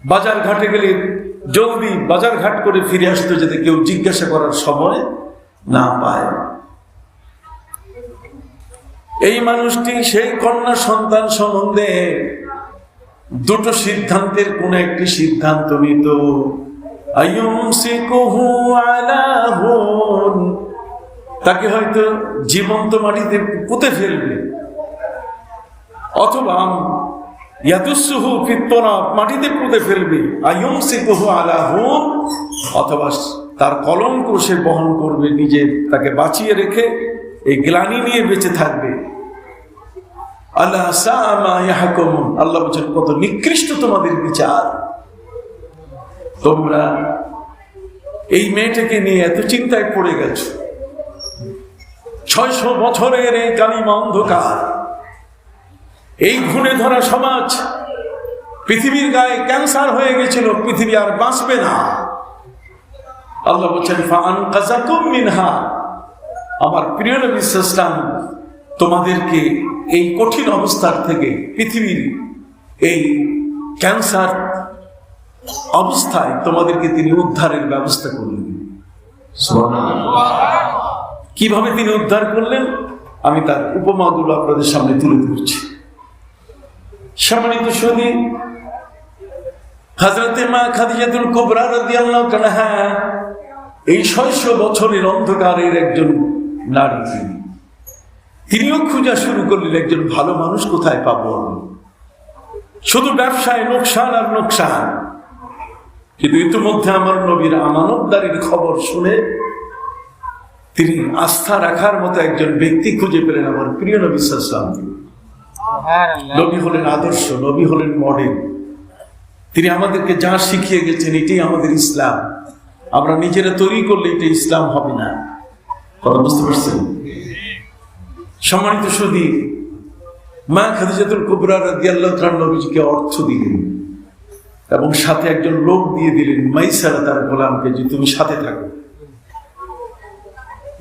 বাজার ঘাটে গেলে জলদি বাজার ঘাট করে ফিরে আসতো যাতে কেউ জিজ্ঞাসা করার সময় না পায়। এই মানুষটি সেই কন্যা সন্তান সম্বন্ধে দুটো সিদ্ধান্তের কোন একটি সিদ্ধান্ত নিত। আইয়ুমসিকুহু আলা হুন, তাকে হয়তো জীবন্ত মাটিতে পুঁতে ফেলবে, অথবা ইয়াদুসুহু ফিত তুরাব, মাটিতে পুঁতে ফেলবে। আইয়ুমসিকুহু আলা হুন, অথবা তার কলঙ্ক সে বহন করবে, নিজে তাকে বাঁচিয়ে রেখে এই গ্লানি নিয়ে বেঁচে থাকবে। আল্লাহ সাআ মা ইয়াহকুমুন, আল্লাহ বলেন কত নিকৃষ্ট তোমাদের বিচার। তোমরা এই মেয়েটাকে নিয়ে এত চিন্তায় পড়ে গেছো। 600 বছরের এই কালিমা অন্ধকার, এই ঘুণে ধরা সমাজ, পৃথিবীর গায়ে ক্যান্সার হয়ে গেছিল, পৃথিবী আর বাঁচবে না। আল্লাহ বলছেন ফাআনকাযাকুম মিনহা, আমার প্রিয় নবী সাল্লাল্লাহু আলাইহি ওয়াসাল্লাম তোমাদেরকে এই কঠিন অবস্থার থেকে, পৃথিবীর এই ক্যান্সার অবস্থায় তোমাদেরকে তিনি উদ্ধারের ব্যবস্থা করলেন। সুবহানাল্লাহ। কিভাবে তিনি উদ্ধার করলেন আমি তার উপমাগুলো আপনাদের সামনে তুলে ধরছি। সম্মানিত সুধী, হযরতে মা খাদিজাতুল কুবরা রাদিয়াল্লাহু তাআলা এই 600 বছরের অন্ধকারের একজন নারী, তিনিও খোঁজা শুরু করলেন একজন ভালো মানুষ কোথায় পাবো। শুধু ব্যবসায় নোকসান আর নোকসান, কিন্তু ইতিমধ্যে আমার নবীর আমানতদারির খবর শুনে তিনি আস্থা রাখার মতো একজন ব্যক্তি খুঁজে পেলেন, আমার প্রিয় নবী সাল্লাল্লাহু আলাইহি ওয়াসাল্লাম। নবী হলেন আদর্শ, নবী হলেন মডেল। তিনি আমাদেরকে যা শিখিয়ে গেছেন এটাই আমাদের ইসলাম। আমরা নিজেরা তৈরি করলে এটা ইসলাম হবে না। কথা বুঝতে পারছেন? সম্মানিত সুধী, মা খাদিজাতুল কুবরা রাদিয়াল্লাহু তাআলা নবীজিকে অর্থ দিলেন এবং সাথে একজন লোক দিয়ে দিলেন মাইসারা, তার গোলামকে, যে তুমি সাথে থাকো।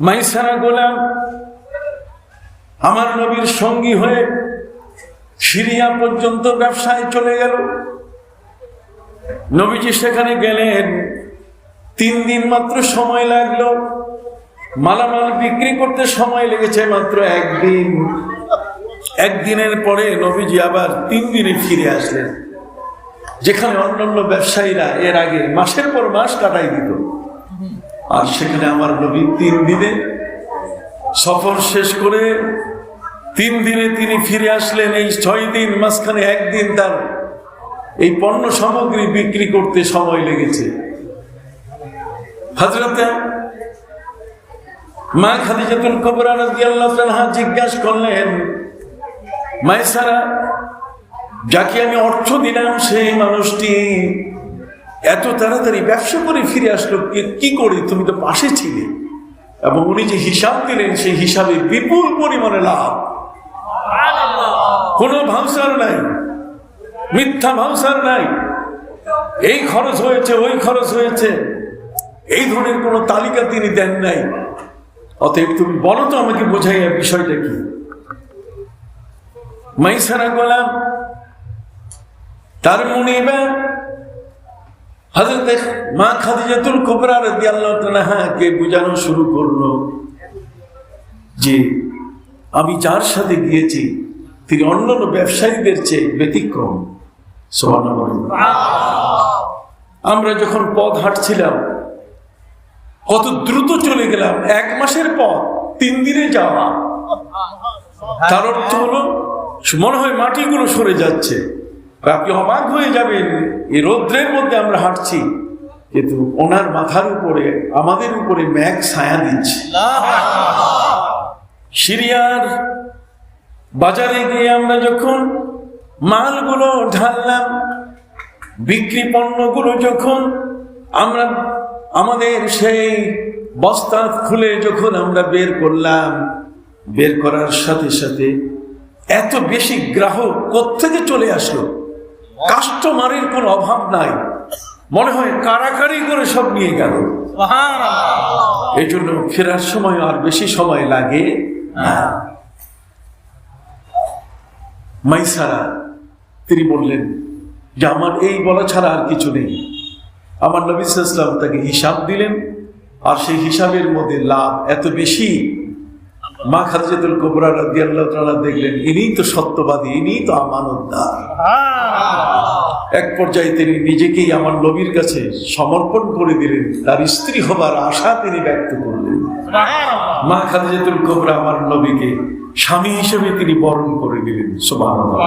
মাইসারা গোলাম আমার নবীর সঙ্গী হয়ে সিরিয়া পর্যন্ত ব্যবসায় চলে গেল। নবীজি সেখানে গেলেন, 3 দিন মাত্র সময় লাগলো। মালামাল বিক্রি করতে সময় লেগেছে মাত্র 1 দিন। 1 দিনের পরে নবীজি আবার 3 দিনে ফিরে আসলেন, যেখানে অন্যান্য ব্যবসায়ীরা এর আগে মাসের পর মাস কাটাই দিত, আর সেখানে আমার নবী 3 দিনে সফর শেষ করে 3 দিনে তিনি ফিরে আসলেন। এই 6 দিন মাঝখানে 1 দিন তার এই পণ্য সামগ্রী বিক্রি করতে সময় লেগেছে। হযরত মা খাদিজাতুল কুবরা রাদিয়াল্লাহু তাআলা জিজ্ঞাসা করলেন, মাইসারা, যাকে আমি অর্থ দিলাম সেই মানুষটি এত তাড়াতাড়ি ব্যবসা করে ফিরে আসলো কি করে? তুমি তো পাশে ছিলে। এবং উনি যে হিসাব দিলেন সেই হিসাবে বিপুল পরিমাণে লাভ, কোনো ভাউচার নাই, মিথ্যা ভাউচার নাই, এই খরচ হয়েছে ওই খরচ হয়েছে, এই ধরনের কোনো তালিকা তিনি দেন নাই। অতএব তুমি বলো তো আমাকে বোঝাইয়া বিষয়টা কি? মাইসারা গোলাম তার মুনিবা হযরত মা খাদিজাতুল কুবরা রাদিয়াল্লাহু তাআলাকে বুঝানো শুরু করলো যে আমি যার সাথে গিয়েছি তিনি অন্যান্য ব্যবসায়ীদের চেয়ে ব্যতিক্রম। সুবহানাল্লাহ। আমরা যখন পথ হাঁটছিলাম কত দ্রুত চলে গেলাম, 1 মাসের পথ 3 দিনে যাওয়া। তার অর্থ হলো মনে হয় মাটিগুলো সরে যাচ্ছে। আপনি অবাক হয়ে যাবেন, এই রৌদ্রের মধ্যে আমরা হাঁটছি, কিন্তু ওনার মাথার উপরে আমাদের উপরে মেঘ ছায়া দিচ্ছে। সিরিয়ার বাজারে গিয়ে আমরা যখন মালগুলো ঢাললাম, বিক্রি পণ্যগুলো যখন আমরা আমাদের সেই বস্তা খুলে যখন আমরা বের করলাম, বের করার সাথে সাথে এত বেশি গ্রাহক কোত্থেকে চলে আসলো, কাস্টমারের কোনো অভাব নাই, মনে হয় কারাকারি করে সব নিয়ে গেল। এই জন্য ফেরার সময় আর বেশি সময় লাগে না। মাইসারা তিনি বললেন যে আমার এই বলা ছাড়া আর কিছু নেই। আমার নবী সাল্লাল্লাহু আলাইহি ওয়াসাল্লাম তাকে হিসাব দিলেন, আর সেই হিসাবের মধ্যে লাভ এত বেশি। মা খাদিজাতুল কুবরা রাদিয়াল্লাহু তাআলা দেখলেন ইনিই তো সত্যবাদী, ইনিই তো আমানতদার। এক পর্যায়ে তিনি নিজেকেই আমার নবীর কাছে সমর্পণ করে দিলেন, তার স্ত্রী হবার আশা তিনি ব্যক্ত করলেন। মা খাদিজাতুল কুবরা আমার নবীকে স্বামী হিসেবে তিনি বরণ করে দিলেন। সুবহানাল্লাহ।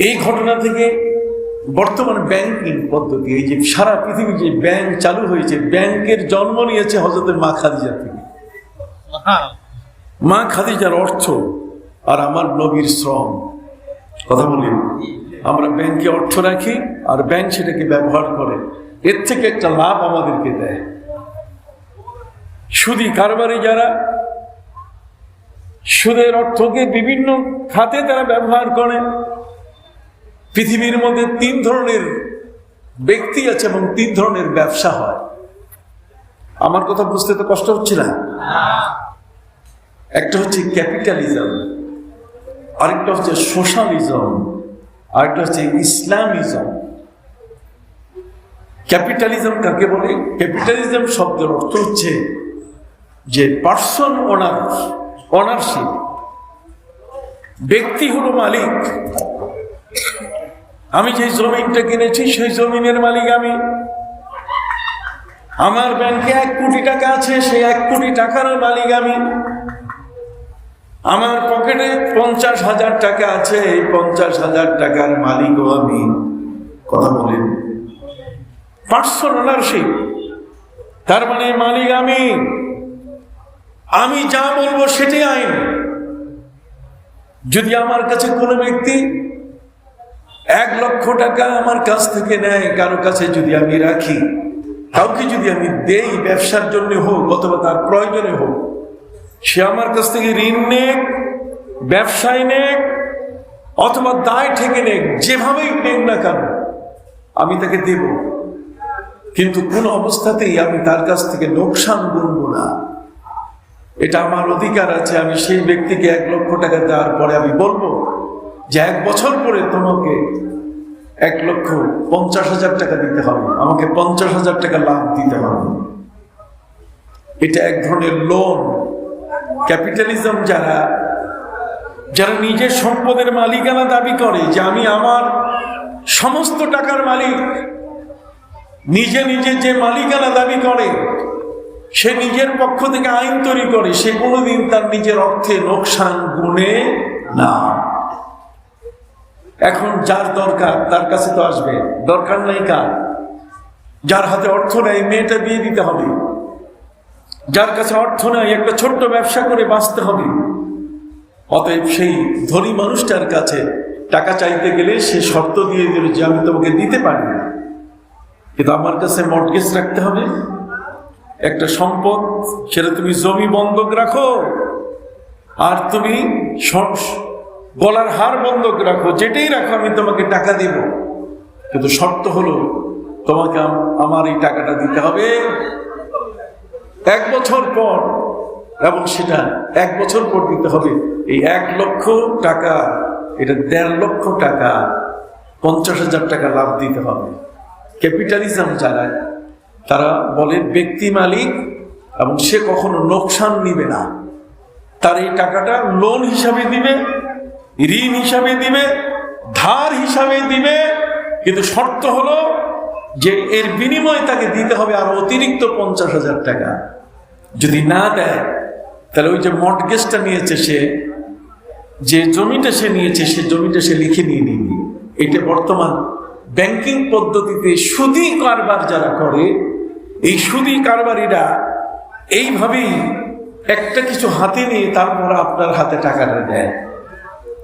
এই ঘটনা থেকে বর্তমান ব্যাংকিং পদ্ধতি, এই যে সারা পৃথিবী যে ব্যাংক চালু হয়েছে, ব্যাংকের জন্ম নিয়েছে হযরত মা খাদিজা থেকে। মা খাদিজার অর্থ আর আমার নবীর শ্রম। কথা বলি, আমরা ব্যাংকে অর্থ রাখি আর ব্যাংক সেটাকে ব্যবহার করে, এর থেকে একটা লাভ আমাদেরকে দেয়। সুদী কারবারি যারা সুদের অর্থকে বিভিন্ন খাতে তারা ব্যবহার করে। পৃথিবীর মধ্যে 3 ধরনের ব্যক্তি আছে এবং 3 ধরনের ব্যবসা হয়। আমার কথা বুঝতে তো কষ্ট হচ্ছে না? একটা হচ্ছে ক্যাপিটালিজম, আরেকটা হচ্ছে সোশ্যালিজম, আরেকটা হচ্ছে ইসলামিজম। ক্যাপিটালিজম কাকে বলে? ক্যাপিটালিজম শব্দের অর্থ হচ্ছে যে পার্সন ওনারশিপ, ব্যক্তি হলো মালিক। আমি যে জমিনটা কিনেছি সেই জমিনের মালিক আমি। আমার ব্যাংকে 1 কোটি টাকা আছে, সেই 1 কোটি টাকার মালিক আমি। আমার পকেটে 50,000 টাকা আছে, এই 50,000 টাকার মালিকও আমি। কথা বলেন, পার্সন ওনারশিপ, তার মানে মালিক আমি। আমি যা বলবো সেটাই আইন। যদি আমার কাছে কোনো ব্যক্তি 1 লক্ষ টাকা আমার কাছ থেকে নেয়, কারো কাছে যদি আমি রাখি, কাউকে যদি আমি দেই, ব্যবসার জন্য হোক অথবা তার প্রয়োজনে হোক, সে আমার কাছ থেকে ঋণ নেক, ব্যবসায় নেক অথবা দায় থেকে নেক, যেভাবেই নেক না কেন আমি তাকে দেব। কিন্তু কোন অবস্থাতেই আমি তার কাছ থেকে লোকসান গুনবো না। এটা আমার অধিকার আছে। আমি সেই ব্যক্তিকে 1 লক্ষ টাকা দেওয়ার পরে আমি বলবো যে 1 বছর পরে তোমাকে 1,50,000 টাকা দিতে হবে, আমাকে 50,000 টাকা লাভ দিতে হবে। এটা এক ধরনের লোন। ক্যাপিটালিজম যারা নিজের সম্পদের মালিকানা দাবি করে যে আমি আমার সমস্ত টাকার মালিক, নিজে যে মালিকানা দাবি করে, সে নিজের পক্ষ থেকে আইন তৈরি করে, সে কোনোদিন তার নিজের অর্থে লোকসান গুনে না। এখন যার দরকার তার কাছে তো আসবে, দরকার নেই কার? যার হাতে অর্থ নেই মেয়েটা দিয়ে দিতে হবে, যার কাছে অর্থ নেই একটা ছোট্ট ব্যবসা করে বাঁচতে হবে। অতএব সেই ধনী মানুষটার কাছে টাকা চাইতে গেলে সে শর্ত দিয়ে দিল যে আমি তোমাকে দিতে পারি না, কিন্তু আমার কাছে মর্টগেজ রাখতে হবে, একটা সম্পদ, সেটা তুমি জমি বন্ধক রাখো আর তুমি গলার হার বন্ধক রাখো, যেটাই রাখো আমি তোমাকে টাকা দিব, কিন্তু শর্ত হলো তোমাকে আমার এই টাকাটা দিতে হবে 1 বছর পর, এবং সেটা 1 বছর পর দিতে হবে। এই 1 লক্ষ টাকা, এটা 1.5 লক্ষ টাকা, 50,000 টাকা লাভ দিতে হবে। ক্যাপিটালিজম যারা, তারা বলে ব্যক্তি মালিক এবং সে কখনো লোকসান নিবে না। তার এই টাকাটা লোন হিসাবে দিবে, ঋণ হিসাবে দিবে, ধার হিসাবে দিবে, কিন্তু শর্ত হলো যে এর বিনিময়ে তাকে দিতে হবে আর অতিরিক্ত 50,000 টাকা। যদি না দেয় তাহলে ওই যে মর্টগেজটা নিয়েছে, সে যে জমিটা সে নিয়েছে, সে জমিটা সে লিখে নিয়ে নিবি। এটা বর্তমান ব্যাংকিং পদ্ধতিতে সুদী কারবার যারা করে, এই সুদী কারবারিরা এইভাবেই একটা কিছু হাতে নিয়ে তারপর আপনার হাতে টাকাটা দেয়।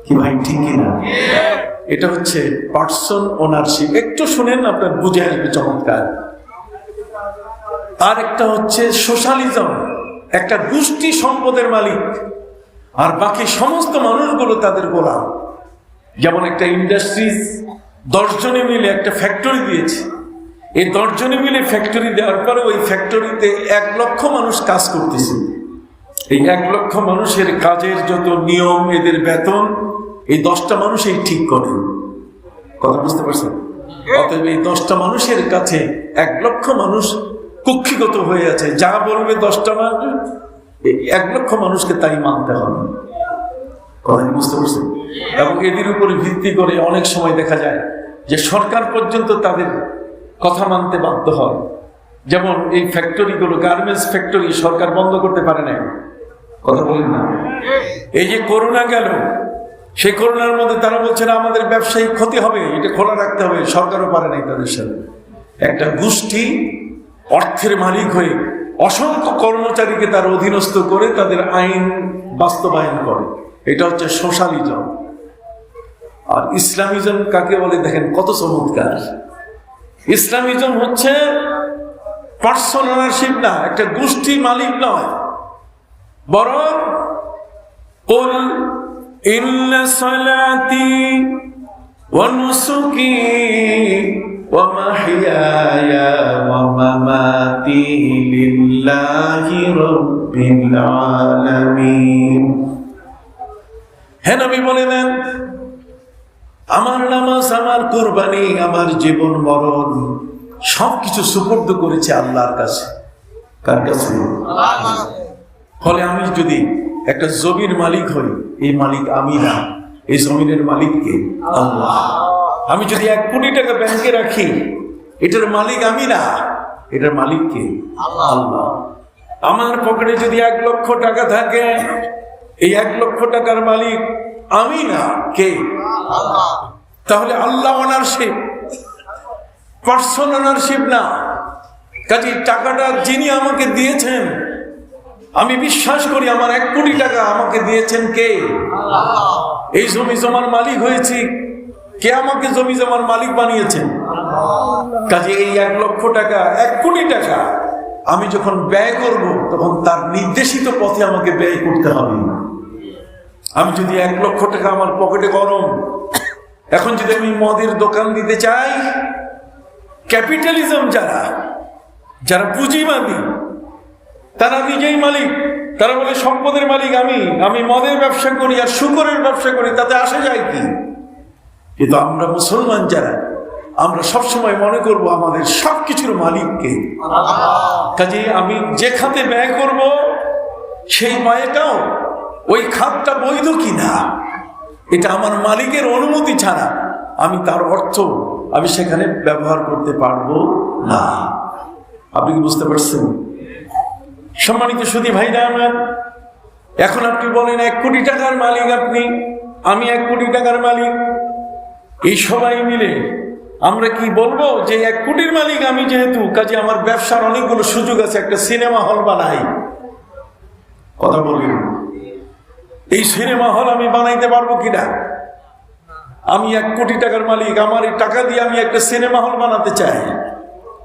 কি ভাই, ঠিক কিনা? এটা হচ্ছে পার্সন ওনারশিপ। একটু শুনেন, আপনার বুঝে আসবে চমৎকার। আর একটা হচ্ছে সোশ্যালিজম, একটা গোষ্ঠী সম্পদের মালিক আর বাকি সমস্ত মানুষগুলো তাদের গোলাম। যেমন একটা ইন্ডাস্ট্রিজ 10 জনে মিলে একটা ফ্যাক্টরি দিয়েছে, এই 10 জনে মিলে ফ্যাক্টরি দেওয়ার পরে ওই ফ্যাক্টরিতে 1 লক্ষ মানুষ কাজ করতেছে। এই 1 লক্ষ মানুষের কাজের যত নিয়ম, এদের বেতন, এই 10টা মানুষই ঠিক করে। কথা বুঝতে পারছেন? অতএব এই 10টা মানুষের কাছে 1 লক্ষ মানুষ কুক্ষিগত হয়ে আছে, যা বলবে 10টা মানুষ, 1 লক্ষ মানুষকে তাই মানতে হবে। কথা বুঝতে পারছেন? এবং এদের উপরে ভিত্তি করে অনেক সময় দেখা যায় যে সরকার পর্যন্ত তাদের কথা মানতে বাধ্য হয়। যেমন এই ফ্যাক্টরিগুলো, গার্মেন্টস ফ্যাক্টরি সরকার বন্ধ করতে পারে না। কথা বলেন না? এই যে করোনা গেল, সেই করোনার মধ্যে তারা বলছে না আমাদের ব্যবসায়িক ক্ষতি হবে, এটা খোলা রাখতে হবে, সরকারও পারে নাই তাদের সাথে। একটা গোষ্ঠী অর্থের মালিক হয়ে অসংখ্য কর্মচারীকে তার অধীনস্থ করে তাদের আইন বাস্তবায়ন করে। এটা হচ্ছে সোশ্যালিজম। আর ইসলামিজম কাকে বলে দেখেন কত চমৎকার। ইসলামিজম হচ্ছে পার্সন ওনারশিপ না, একটা গোষ্ঠী মালিক নয়, বরং কুল ইন্না সালাতি ওয়া নুসুকি ওয়া মাহইয়ায়া ওয়া মামাতি লিল্লাহি রাব্বিল আলামিন। হে নবী বলে দেন, আমার নামাজ, আমার কুরবানি, আমার জীবন মরণ সবকিছু সুপর্দ করেছে আল্লাহর কাছে। কার কাছে? ফলে আমি যদি একটা জমির মালিক হই, এই মালিক আমি না, এই জমিনের মালিক কে? আল্লাহ। আমি যদি 1 কোটি টাকা ব্যাংকে রাখি, এটার মালিক আমি না, এটার মালিক কে? আল্লাহ। আমার পকেটে যদি 1 লক্ষ টাকা থাকে, এই 1 লক্ষ টাকার মালিক আমি না, কে? আল্লাহ। তাহলে আল্লাহ ওনারশিপ, পার্সন ওনারশিপ না। কাজে টাকাটা যিনি আমাকে দিয়েছেন, আমি বিশ্বাস করি আমার 1 কোটি টাকা আমাকে দিয়েছেন কে? আল্লাহ। এই জমি জমার মালিক হয়েছি কে আমাকে জমি জমার মালিক বানিয়েছেন? কাজে এই 1 লক্ষ টাকা, 1 কোটি টাকা আমি যখন ব্যয় করব তখন তার নির্দেশিত পথে আমাকে ব্যয় করতে হবে। আমি যদি 1 লক্ষ টাকা আমার পকেটে গরম, এখন যদি আমি মদের দোকান দিতে চাই, ক্যাপিটালিজম যারা পুঁজিবাদী, তারা নিজেই মালিক, তারা বলে সম্পদের মালিক আমি মদের ব্যবসা করি আর শুকরের ব্যবসা করি, তাতে আসে যায় কি? কিন্তু আমরা মুসলমান যারা, আমরা সবসময় মনে করব আমাদের সবকিছুর মালিককে। কাজে আমি যে খাতে ব্যয় করব সেই ব্যয়টাও ওই খাতটা বৈধ কিনা এটা আমার মালিকের অনুমতি ছাড়া আমি তার অর্থ আমি সেখানে ব্যবহার করতে পারবো না। আপনি কি বুঝতে পারছেন? সম্মানিত সুধী ভাইরা আমার, এখন আপনি বলেন 1 কোটি টাকার মালিক আপনি, আমি 1 কোটি টাকার মালিক, এই সবাই মিলে আমরা কি বলবো যে 1 কোটির মালিক আমি যেহেতু, কাজে আমার ব্যবসার অনেকগুলো সুযোগ আছে, একটা সিনেমা হল বানাই। কথা বলি, এই সিনেমা হল আমি বানাইতে পারবো কিনা? আমি 1 কোটি টাকার মালিক, আমার এই টাকা দিয়ে আমি একটা সিনেমা হল বানাতে চাই,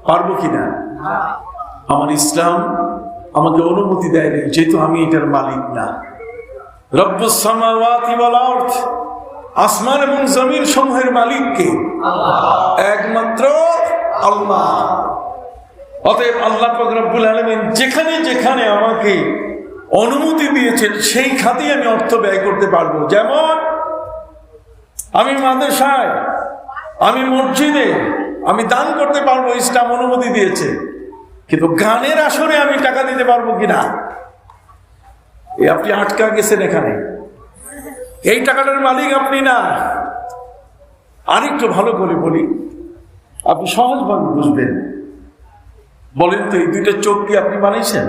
পারবো কিনা? আমার ইসলাম আমাকে অনুমতি দেয় না, যেহেতু আমি এটার মালিক না। রব্বুস সামাওয়াতি ওয়াল আরদ, আসমান এবং জমিন সমূহের মালিক কে? একমাত্র আল্লাহ। অতএব আল্লাহ পাক রব্বুল আলামিন যেখানে যেখানে আমাকে অনুমতি দিয়েছেন সেই খাতেই আমি অর্থ ব্যয় করতে পারবো। যেমন আমি মাদ্রাসায়, আমি মসজিদে আমি দান করতে পারবো, ইসলাম অনুমতি দিয়েছে। কিন্তু গানের আসরে আমি টাকা দিতে পারবো কিনা, আপনি আটকা গেছেন এখানে। এই টাকাটার মালিক আপনি না। আরেকটু ভালো করে বলি, আপনি সহজভাবে বুঝবেন। বলেন তো, এই 2টা চোখ কি আপনি বানাইছেন?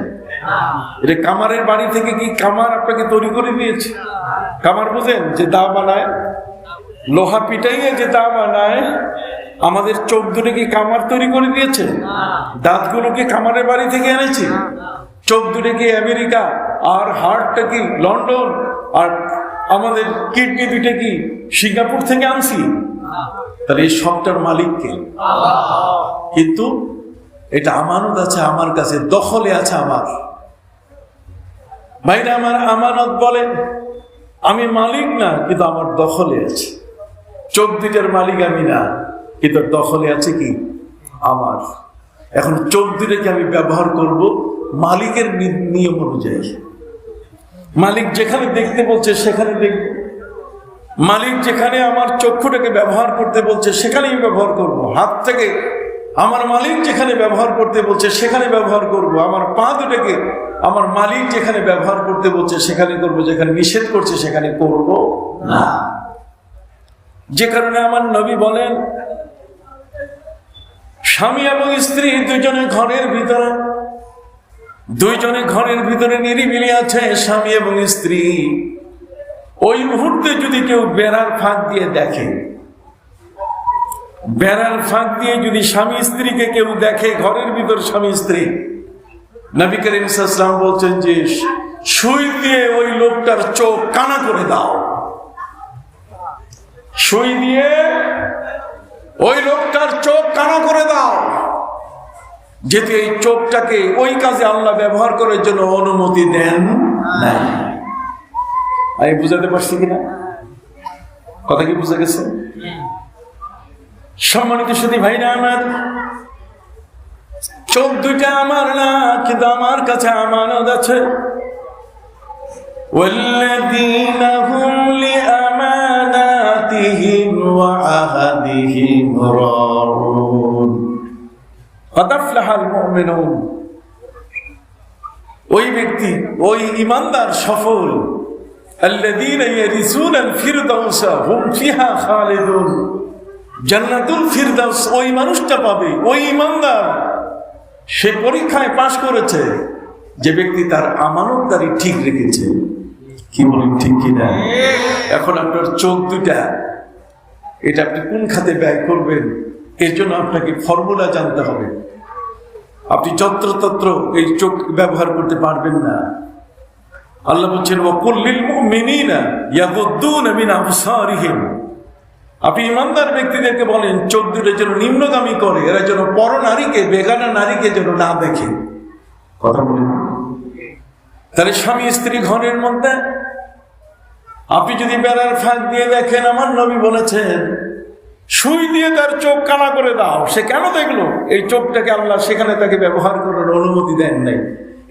এটা কামারের বাড়ি থেকে কি কামার আপনাকে তৈরি করে দিয়েছে? কামার বুঝেন, যে দা বানায়, লোহা পিটাইয়ে যে দা বানায়। আমাদের চোখ দুটো কি কামার তৈরি করে দিয়েছে? দাঁতগুলো কি কামারের বাড়ি থেকে এনেছি? চোখ দুটো কি আমেরিকা, আর হার্টটা কি লন্ডন, আর আমাদের কিডনি 2টা কি সিঙ্গাপুর থেকে আনছি? তাহলে এই সবটার মালিক কে? কিন্তু এটা আমানত আছে আমার কাছে, দখলে আছে আমার। ভাইরা আমার, আমানত বলেন, আমি মালিক না, কিন্তু আমার দখলে আছে। চোখ 2টার মালিক আমি না, কিন্তু দখলে আছে কি আমার। এখন চোখ 2টাকে আমি ব্যবহার করব মালিকের নিয়ম অনুযায়ী। মালিক যেখানে দেখতে বলছে সেখানে দেখব, মালিক যেখানে আমার চক্ষুটাকে ব্যবহার করতে বলছে সেখানেই ব্যবহার করব। হাত থেকে আমার মালিক যেখানে ব্যবহার করতে বলছে সেখানে ব্যবহার করব। আমার পা দুটাকে আমার মালিক যেখানে ব্যবহার করতে বলছে সেখানে করব, যেখানে নিষেধ করছে সেখানে করব না। যে কারণে আমার নবী বলেন, স্বামী এবং স্ত্রী দুইজনে ঘরের ভিতরে নিরিবিলি আছে, স্বামী এবং স্ত্রী। ওই মুহূর্তে যদি কেউ বেড়ার ফাঁক দিয়ে দেখে, বেড়ার ফাঁক দিয়ে যদি স্বামী স্ত্রীকে কেউ দেখে, ঘরের ভিতর স্বামী স্ত্রী, নবী করিম সাল্লাল্লাহু আলাইহি ওয়াসাল্লাম বলছেন যে সুই দিয়ে ওই লোকটার চোখ কানা করে দাও। সুই দিয়ে ওই লোকটার চোখ কানা করে দাও, যেহেতু এই চোখটাকে ওই কাজে আল্লাহ ব্যবহার করার জন্য অনুমতি দেন নাই। আমি বুঝাতে পারছি কিনা? কথা কি বুঝে গেছে? সম্মানিত সুধী ভাইরা আমার, চোখ 2টা আমার না, কিন্তু আমার কাছে আমানত আছে। والذين هم لأماناتهم وعهدهم راعون قد أفلح المؤمنون। ওই ব্যক্তি, ওই ঈমানদার সফল। الذين يرثون الفردوس هم فيها خالدون। জান্নাতুল ফিরদাউস ওই মানুষটা পাবে, ওই ঈমানদার। সে পরীক্ষায় পাশ করেছে যে ব্যক্তি তার আমানতদারি ঠিক রেখেছে। কি বলেন, ঠিক কিনা? এখন আপনার চোখ 2টা, এটা আপনি কোন খাতে ব্যয় করবেন, এর জন্য আপনাকে ফর্মুলা জানতে হবে। আপনি যত্রতত্র এই চোখ ব্যবহার করতে পারবেন না। আল্লাহ বলছেন, ওয়াকুল লিল মুমিনিনা ইয়াগুদ্দুনা মিন আবসারিহিম। আপনি ইমানদার ব্যক্তিদেরকে বলেন চোখ দুটো যেন নিম্নগামী করে, এরা যেন পর নারীকে, বেগানা নারীকে যেন না দেখে। কথা বলেন। তাহলে স্বামী স্ত্রী ঘরের মধ্যে আপনি যদি বেড়ার ফাঁক দিয়ে দেখেন, আমার নবী বলেছেন সুই দিয়ে তার চোখ কানা করে দাও। সে কেন দেখলো? এই চোখটাকে আল্লাহ সেখানে তাকে ব্যবহার করার অনুমতি দেন নাই,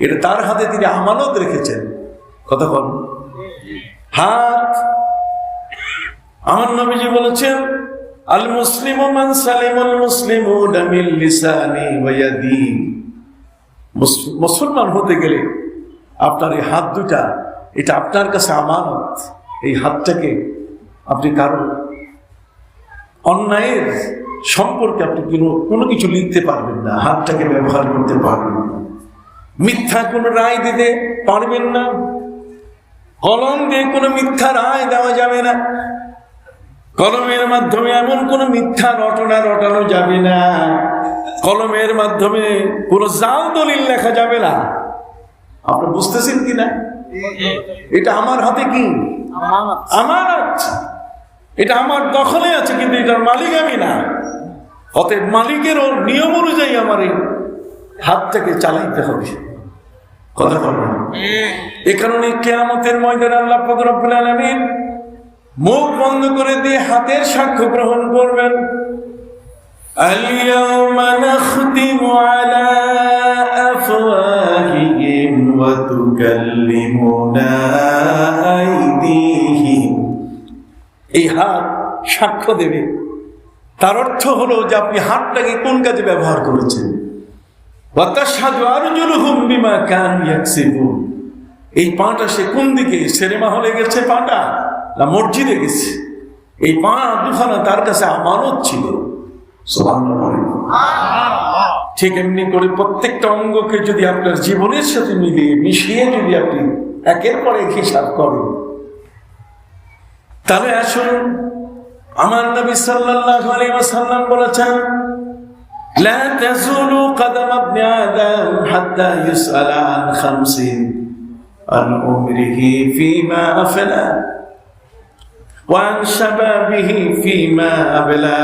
এটা তার হাতে তিনি আমানত রেখেছেন। কথা বল। হাত, আমার নবীজি বলেছেন আল মুসলিমু মান সালিমাল মুসলিমুনা মিন লিসানি ওয়া ইয়াদি। মুসলমান হতে গেলে আপনার এই হাত দুটা, এটা আপনার কাছে আমানত। এই হাতটাকে আপনি কারো অন্যায়ের সম্পর্কে আপনি কোনো কিছু লিখতে পারবেন না, হাতটাকে ব্যবহার করতে পারবেন না, মিথ্যা কোনো রায় দিতে পারবেন না, কলম দিয়ে কোনো মিথ্যা রায় দেওয়া যাবে না, কলমের মাধ্যমে এমন কোনো মিথ্যা রটনা রটানো যাবে না, কলমের মাধ্যমে কোনো জাল দলিল লেখা যাবে না। আপনি বুঝতেছেন কিনা? এটা আমার হাতে কি আমানত, এটা আমার দখলে আছে, কিন্তু এটার মালিক আমি না। অতএব মালিকের নিয়ম অনুযায়ী আমার এই হাতটাকে চালাইতে হবে। কথা বলবেন। এ কারণে কিয়ামতের ময়দানে আল্লাহ পাক রব্বুল আলামিন মুখ বন্ধ করে দিয়ে হাতের সাক্ষ্য গ্রহণ করবেন। আল-ইয়াওমা নাখতিমু আলা আফওয়াহিহিম ওয়া তুকাল্লিমুনা আইদিহিম। এই হাত সাক্ষ্য দেবে। তার অর্থ হলো যে আপনি হাতটাকে কোন কাজে ব্যবহার করেছেন। ওয়া তাশহাদু আরজুলুহুম বিমা কানু ইয়াকসিবুন। এই পাটা সে কোন দিকে, সিনেমা হলে গেছে পাটা না মসজিদে গেছে? এই পা দুখানা তার কাছে আমানত ছিল। ঠিক এমনি করে প্রত্যেকটা অঙ্গকে যদি আপনার জীবনের সাথে মিশিয়ে যদি আপনি একের পর এক হিসাব করেন, তাহলে আসুন, আমার নবী সাল্লাল্লাহু আলাইহি ওয়াসাল্লাম বলেছেন লা তাযুলু কদম ইবনে আদম হাত্তা ইউসআলা আন খামসিন আন উমরিহি ফীমা আফলা ওয়া আন শাবাবিহি ফীমা আবলা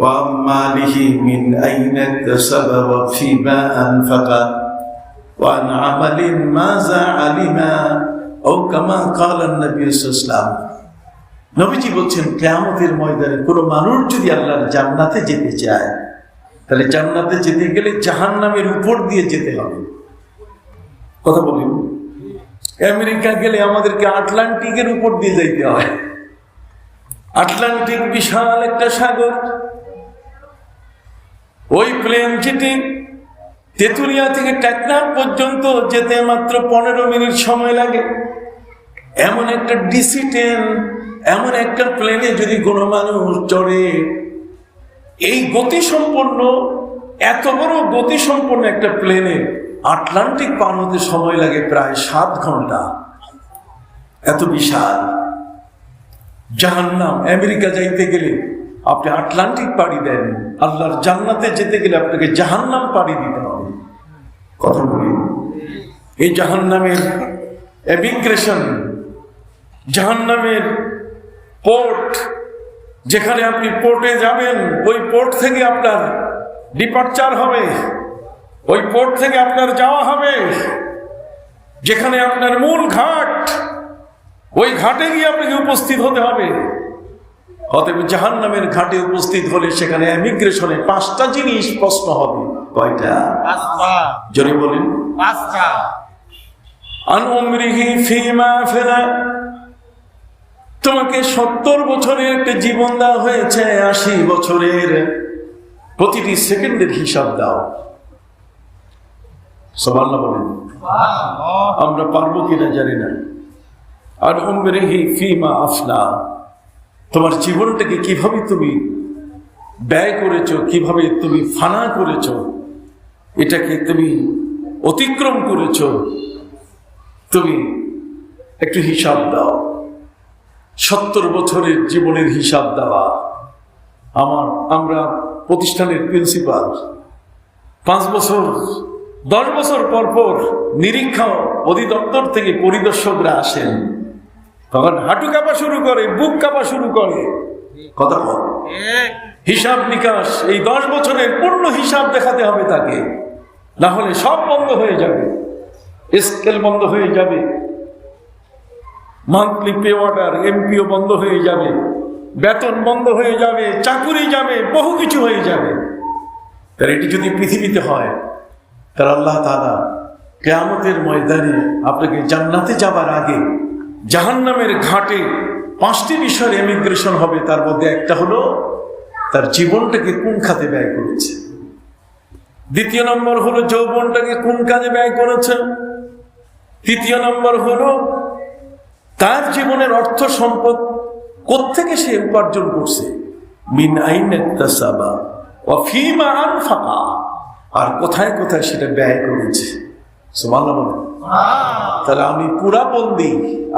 ওয়া আন মালিহি মিন আইনা ইকতাসাবা ওয়া ফীমা আনফাকা ওয়া আন আমালিন মাযা আলিমা ও কামা ক্বালা নবী সাল্লাল্লাহু আলাইহি ওয়াসাল্লাম। নবীজি বলছেন কিয়ামতের ময়দানে কোনো মানুষ যদি আল্লাহর জান্নাতে যেতে চায়, তাহলে জান্নাতে যেতে গেলে জাহান্নামের উপর দিয়ে যেতে হবে। কথা বলি, আমেরিকা গেলে আমাদেরকে আটলান্টিকের উপর দিয়ে যাইতে হয়। আটলান্টিক বিশাল একটা সাগর। ওই প্লেন যেটি তেতুলিয়া থেকে টেকনাফ পর্যন্ত যেতে মাত্র 15 মিনিট সময় লাগে। এমন একটা ডিসি ট্রেন, এমন একটা প্লেনে যদি কোনো মানুষ চড়ে, এই গতিসম্পন্ন, এত বড় গতিসম্পন্ন একটা প্লেনে আটলান্টিক পার হতে সময় লাগে প্রায় 7 ঘন্টা। এত বিশাল জাহান্নাম। আমেরিকা যাইতে গেলে আপনি আটলান্টিক পাড়ি দেন, আল্লাহর জান্নাতে যেতে গেলে আপনাকে জাহান্নাম পাড়ি দিতে হবে। কথা বলি, এই জাহান্নামের ইমিগ্রেশন, জাহান্নামের পোর্ট, যেখানে আপনি পোর্টে যাবেন, ওই পোর্ট থেকে আপনার ডিপার্চার হবে, ওই পোর্ট থেকে আপনার যাওয়া হবে যেখানে আপনার মূল ঘাট, ওই ঘাটে গিয়ে আপনাকে উপস্থিত হতে হবে। অতএব জাহান্নামের ঘাটে উপস্থিত হলে সেখানে ইমিগ্রেশনে 5টা জিনিস প্রশ্ন হবে। কয়টা? 5টা। জোরে বলেন। 5টা। আন উমরিহি ফীমা আফলা। তোমাকে 70 বছরের একটা জীবন দেওয়া হয়েছে, 80 বছরের প্রতিটি সেকেন্ডের হিসাব দাও। সুবহানাল্লাহ বলেন। আমরা পারবো কিনা জানি না। আর উমরিহি ফীমা আফলা, তোমার জীবনটাকে কিভাবে তুমি ব্যয় করেছো, কিভাবে তুমি ফানা করেছো, এটাকে তুমি অতিক্রম করেছো, তুমি একটু হিসাব দাও। 70 বছরের জীবনের হিসাব দেওয়া। আমরা প্রতিষ্ঠানের প্রিন্সিপাল 5 বছর 10 বছর পর পর নিরীক্ষা অধিদপ্তর থেকে পরিদর্শকরা আসেন, তখন হাঁটু কাঁপা শুরু করে, বুক কাঁপা শুরু করে। কথা বল, হিসাব নিকাশ এই 10 বছরের পূর্ণ হিসাব দেখাতে হবে তাকে, না হলে সব বন্ধ হয়ে যাবে, স্কেল বন্ধ হয়ে যাবে, মান্থলি পে অর্ডার এমপিও বন্ধ হয়ে যাবে, বেতন বন্ধ হয়ে যাবে, চাকুরি যাবে, বহু কিছু হয়ে যাবে। তার এটি যদি পৃথিবীতে হয়, তার আল্লাহ তাআলা কিয়ামতের ময়দানে আপনাকে জান্নাতে যাবার আগে জাহান্নামের ঘাটে 5টি বিষয়ের ইমিগ্রেশন হবে। তার মধ্যে একটা হলো তার জীবনটাকে কোন খাতে ব্যয় করেছে, দ্বিতীয় নম্বর হলো যৌবনটাকে কোন কাজে ব্যয় করেছে, তৃতীয় নম্বর হলো তার জীবনের অর্থ সম্পদ কোত্থেকে সে উপার্জন করছে, মিন আইনা ইকতাসাবা ওয়া ফীমা আনফাকা, আর কোথায় কোথায় সেটা ব্যয় করেছে। সুবহানাল্লাহ বলেন। তাহলে আমি পুরা বন্দি,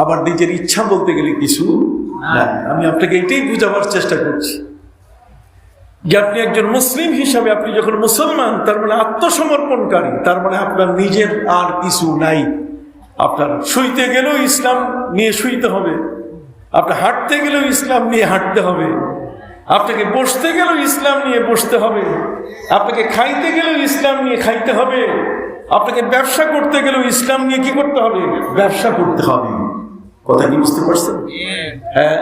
আবার নিজের ইচ্ছা বলতে গেলে কিছু না। আমি আপনাকে এটাই বুঝাবার চেষ্টা করছি যে আপনি একজন মুসলিম হিসাবে, আপনি যখন মুসলমান, তার মানে আত্মসমর্পণকারী, তার মানে আপনার নিজের আর কিছু নাই। আপনার শুইতে গেলেও ইসলাম নিয়ে শুইতে হবে, আপনার হাঁটতে গেলেও ইসলাম নিয়ে হাঁটতে হবে, আপনাকে বসতে গেলেও ইসলাম নিয়ে বসতে হবে, আপনাকে খাইতে গেলেও ইসলাম নিয়ে খাইতে হবে, আপনাকে ব্যবসা করতে গেলেও ইসলাম নিয়ে কি করতে হবে, ব্যবসা করতে হবে। কথা কি বুঝতে পারছেন? হ্যাঁ।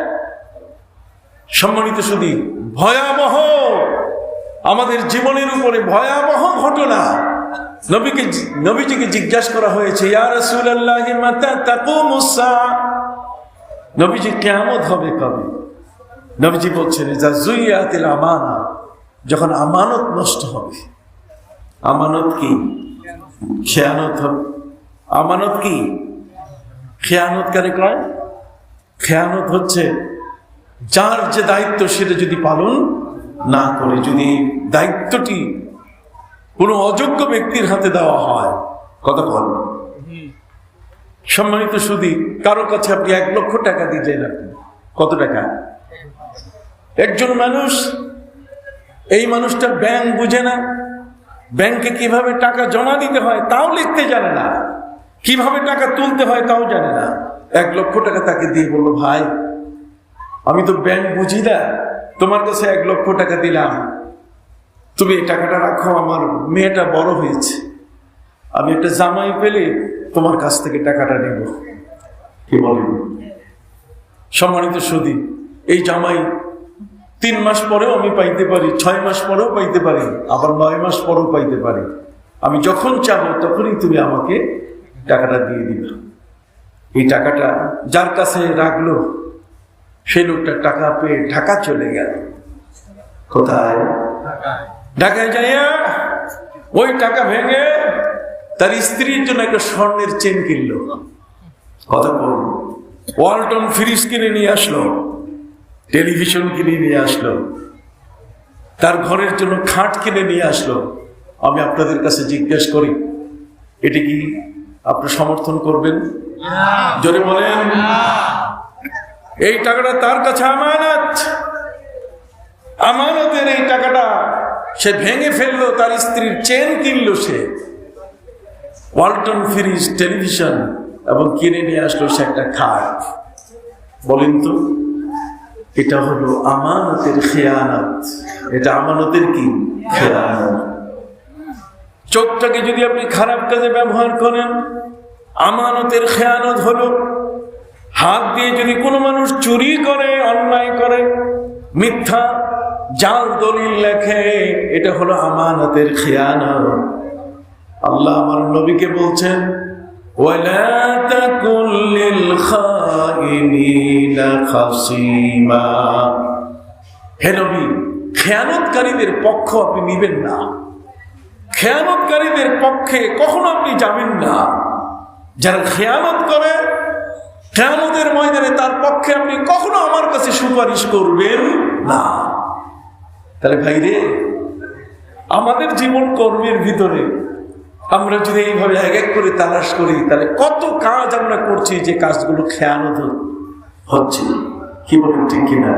সম্মানিত শুধু ভয়াবহ আমাদের জীবনের উপরে ভয়াবহ ঘটনা। নবীজিকে জিজ্ঞাসা করা হয়েছে, ইয়া রাসূলুল্লাহ মাতা তাকুমুস সাআ, নবীজি কিয়ামত হবে কবে? নবীজি বলছেন, ইযা যুইয়াতিল আমানা, যখন আমানত নষ্ট হবে। আমানত কি? খেয়ানত হবে। আমানত কি? খেয়ানত কারে কয়? খেয়ানত হচ্ছে যার যে দায়িত্ব সেটা যদি পালন না করে, যদি দায়িত্বটি কোনো অযোগ্য ব্যক্তির হাতে দেওয়া হয়। কথা বল। সম্মানিত সুধী, কারো কাছে আপনি 1 লক্ষ টাকা দিলেন, আপনি কত টাকা? একজন মানুষ, এই মানুষটা ব্যাংক বুঝে না, ব্যাংকে কিভাবে টাকা জমা দিতে হয় তাও লিখতে জানে না, কিভাবে টাকা তুলতে হয় তাও জানে না। 1 লক্ষ টাকা তাকে দিয়ে বললো, ভাই আমি তো ব্যাংক বুঝি না, তোমার কাছে 1 লক্ষ টাকা দিলাম, তুমি এই টাকাটা রাখো, আমার মেয়েটা বড় হয়েছে, আমি একটা জামাই পেলে তোমার কাছ থেকে টাকাটা নেব। কি বলেন? সম্মানিত সুধী, এই জামাই 3 মাস পরেও আমি পাইতে পারি, 6 মাস পরেও পাইতে পারি, আবার 9 মাস পরেও পাইতে পারি। আমি যখন চাবো তখনই তুমি আমাকে টাকাটা দিয়ে দিবে। এই টাকাটা যার কাছে রাখলো, সেই লোকটা টাকা পেয়ে ঢাকা চলে গেল। কোথায়? ঢাকায় যাইয়া ওই টাকা ভেঙে তার স্ত্রীর জন্য একটা স্বর্ণের চেন কিনলো। কথা বল। ওয়ালটন ফ্রিজ কিনে নিয়ে আসলো, টেলিভিশন কিনে নিয়ে আসলো, তার ঘরের জন্য খাট কিনে নিয়ে আসলো। আমি আপনাদের কাছে জিজ্ঞেস করি, এটি কি আপনি সমর্থন করবেন? জোরে বলেন। এই টাকাটা তার কাছে আমানত, আমানতের এই টাকাটা সে ভেঙে ফেললো, তার স্ত্রীর চেন কিনলো, সে ওয়ালটন ফ্রিজ, টেলিভিশন এবং কিনে নিয়ে আসলো সে একটা খাট। বলেন তো, এটা হলো আমানতের খেয়ানত। এটা আমানতের কি? খেয়ানত। চোখটাকে যদি আপনি খারাপ কাজে ব্যবহার করেন, আমানতের খেয়ানত হলো। হাত দিয়ে যদি কোনো মানুষ চুরি করে, অন্যায় করে, মিথ্যা জাল দলিল লেখে, এটা হলো আমানতের খেয়ানত। আল্লাহ আমার নবীকে বলছেন, ওয়ালা তাকুল লিল খাইনিনা খাসিমা, হে নবী, খেয়ানতকারীদের পক্ষ আপনি নিবেন না, খেয়ানতকারীদের পক্ষে কখনো আপনি যাবেন না। যারা খেয়ানত করে, কিয়ামতের ময়দানে তার পক্ষে আপনি কখনো আমার কাছে সুপারিশ করবেন না। তাহলে ভাইরে, আমাদের জীবন কর্মের ভিতরে আমরা যদি এইভাবে এক এক করে তালাশ করি, তাহলে কত কাজ আমরা করছি যে কাজগুলো খেয়ানত হচ্ছে। কি বলেন, ঠিক কিনা?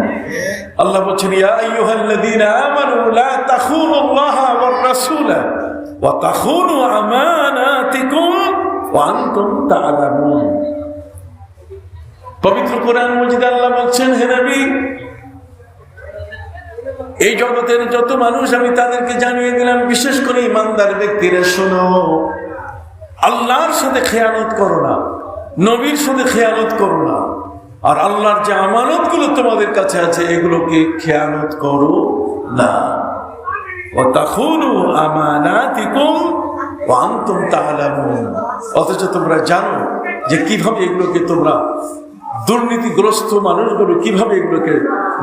আল্লাহ বলছেন, ইয়া আইয়ুহাল্লাযীনা আমানু লা তাখুনুল্লাহা ওয়ার রাসূলা ওয়া তাখুনু আমানাতিকুম ওয়া আনতুম তা'লামুন। পবিত্র কোরআন মাজিদে আল্লাহ বলছেন, হে নবী, এই জগতের যত মানুষ আমি তাদেরকে জানিয়ে দিলাম, বিশেষ করে ইমানদার ব্যক্তিরা, শোনো, আল্লাহর সাথে খেয়ানত করো না, নবীর সাথে খেয়ানত করো না, আর আল্লাহর যে আমানত গুলো তোমাদের কাছে আছে এগুলোকে খেয়ানত করো না। অথচ তোমরা জানো যে কিভাবে এগুলোকে তোমরা, দুর্নীতিগ্রস্ত মানুষগুলো কিভাবে এগুলোকে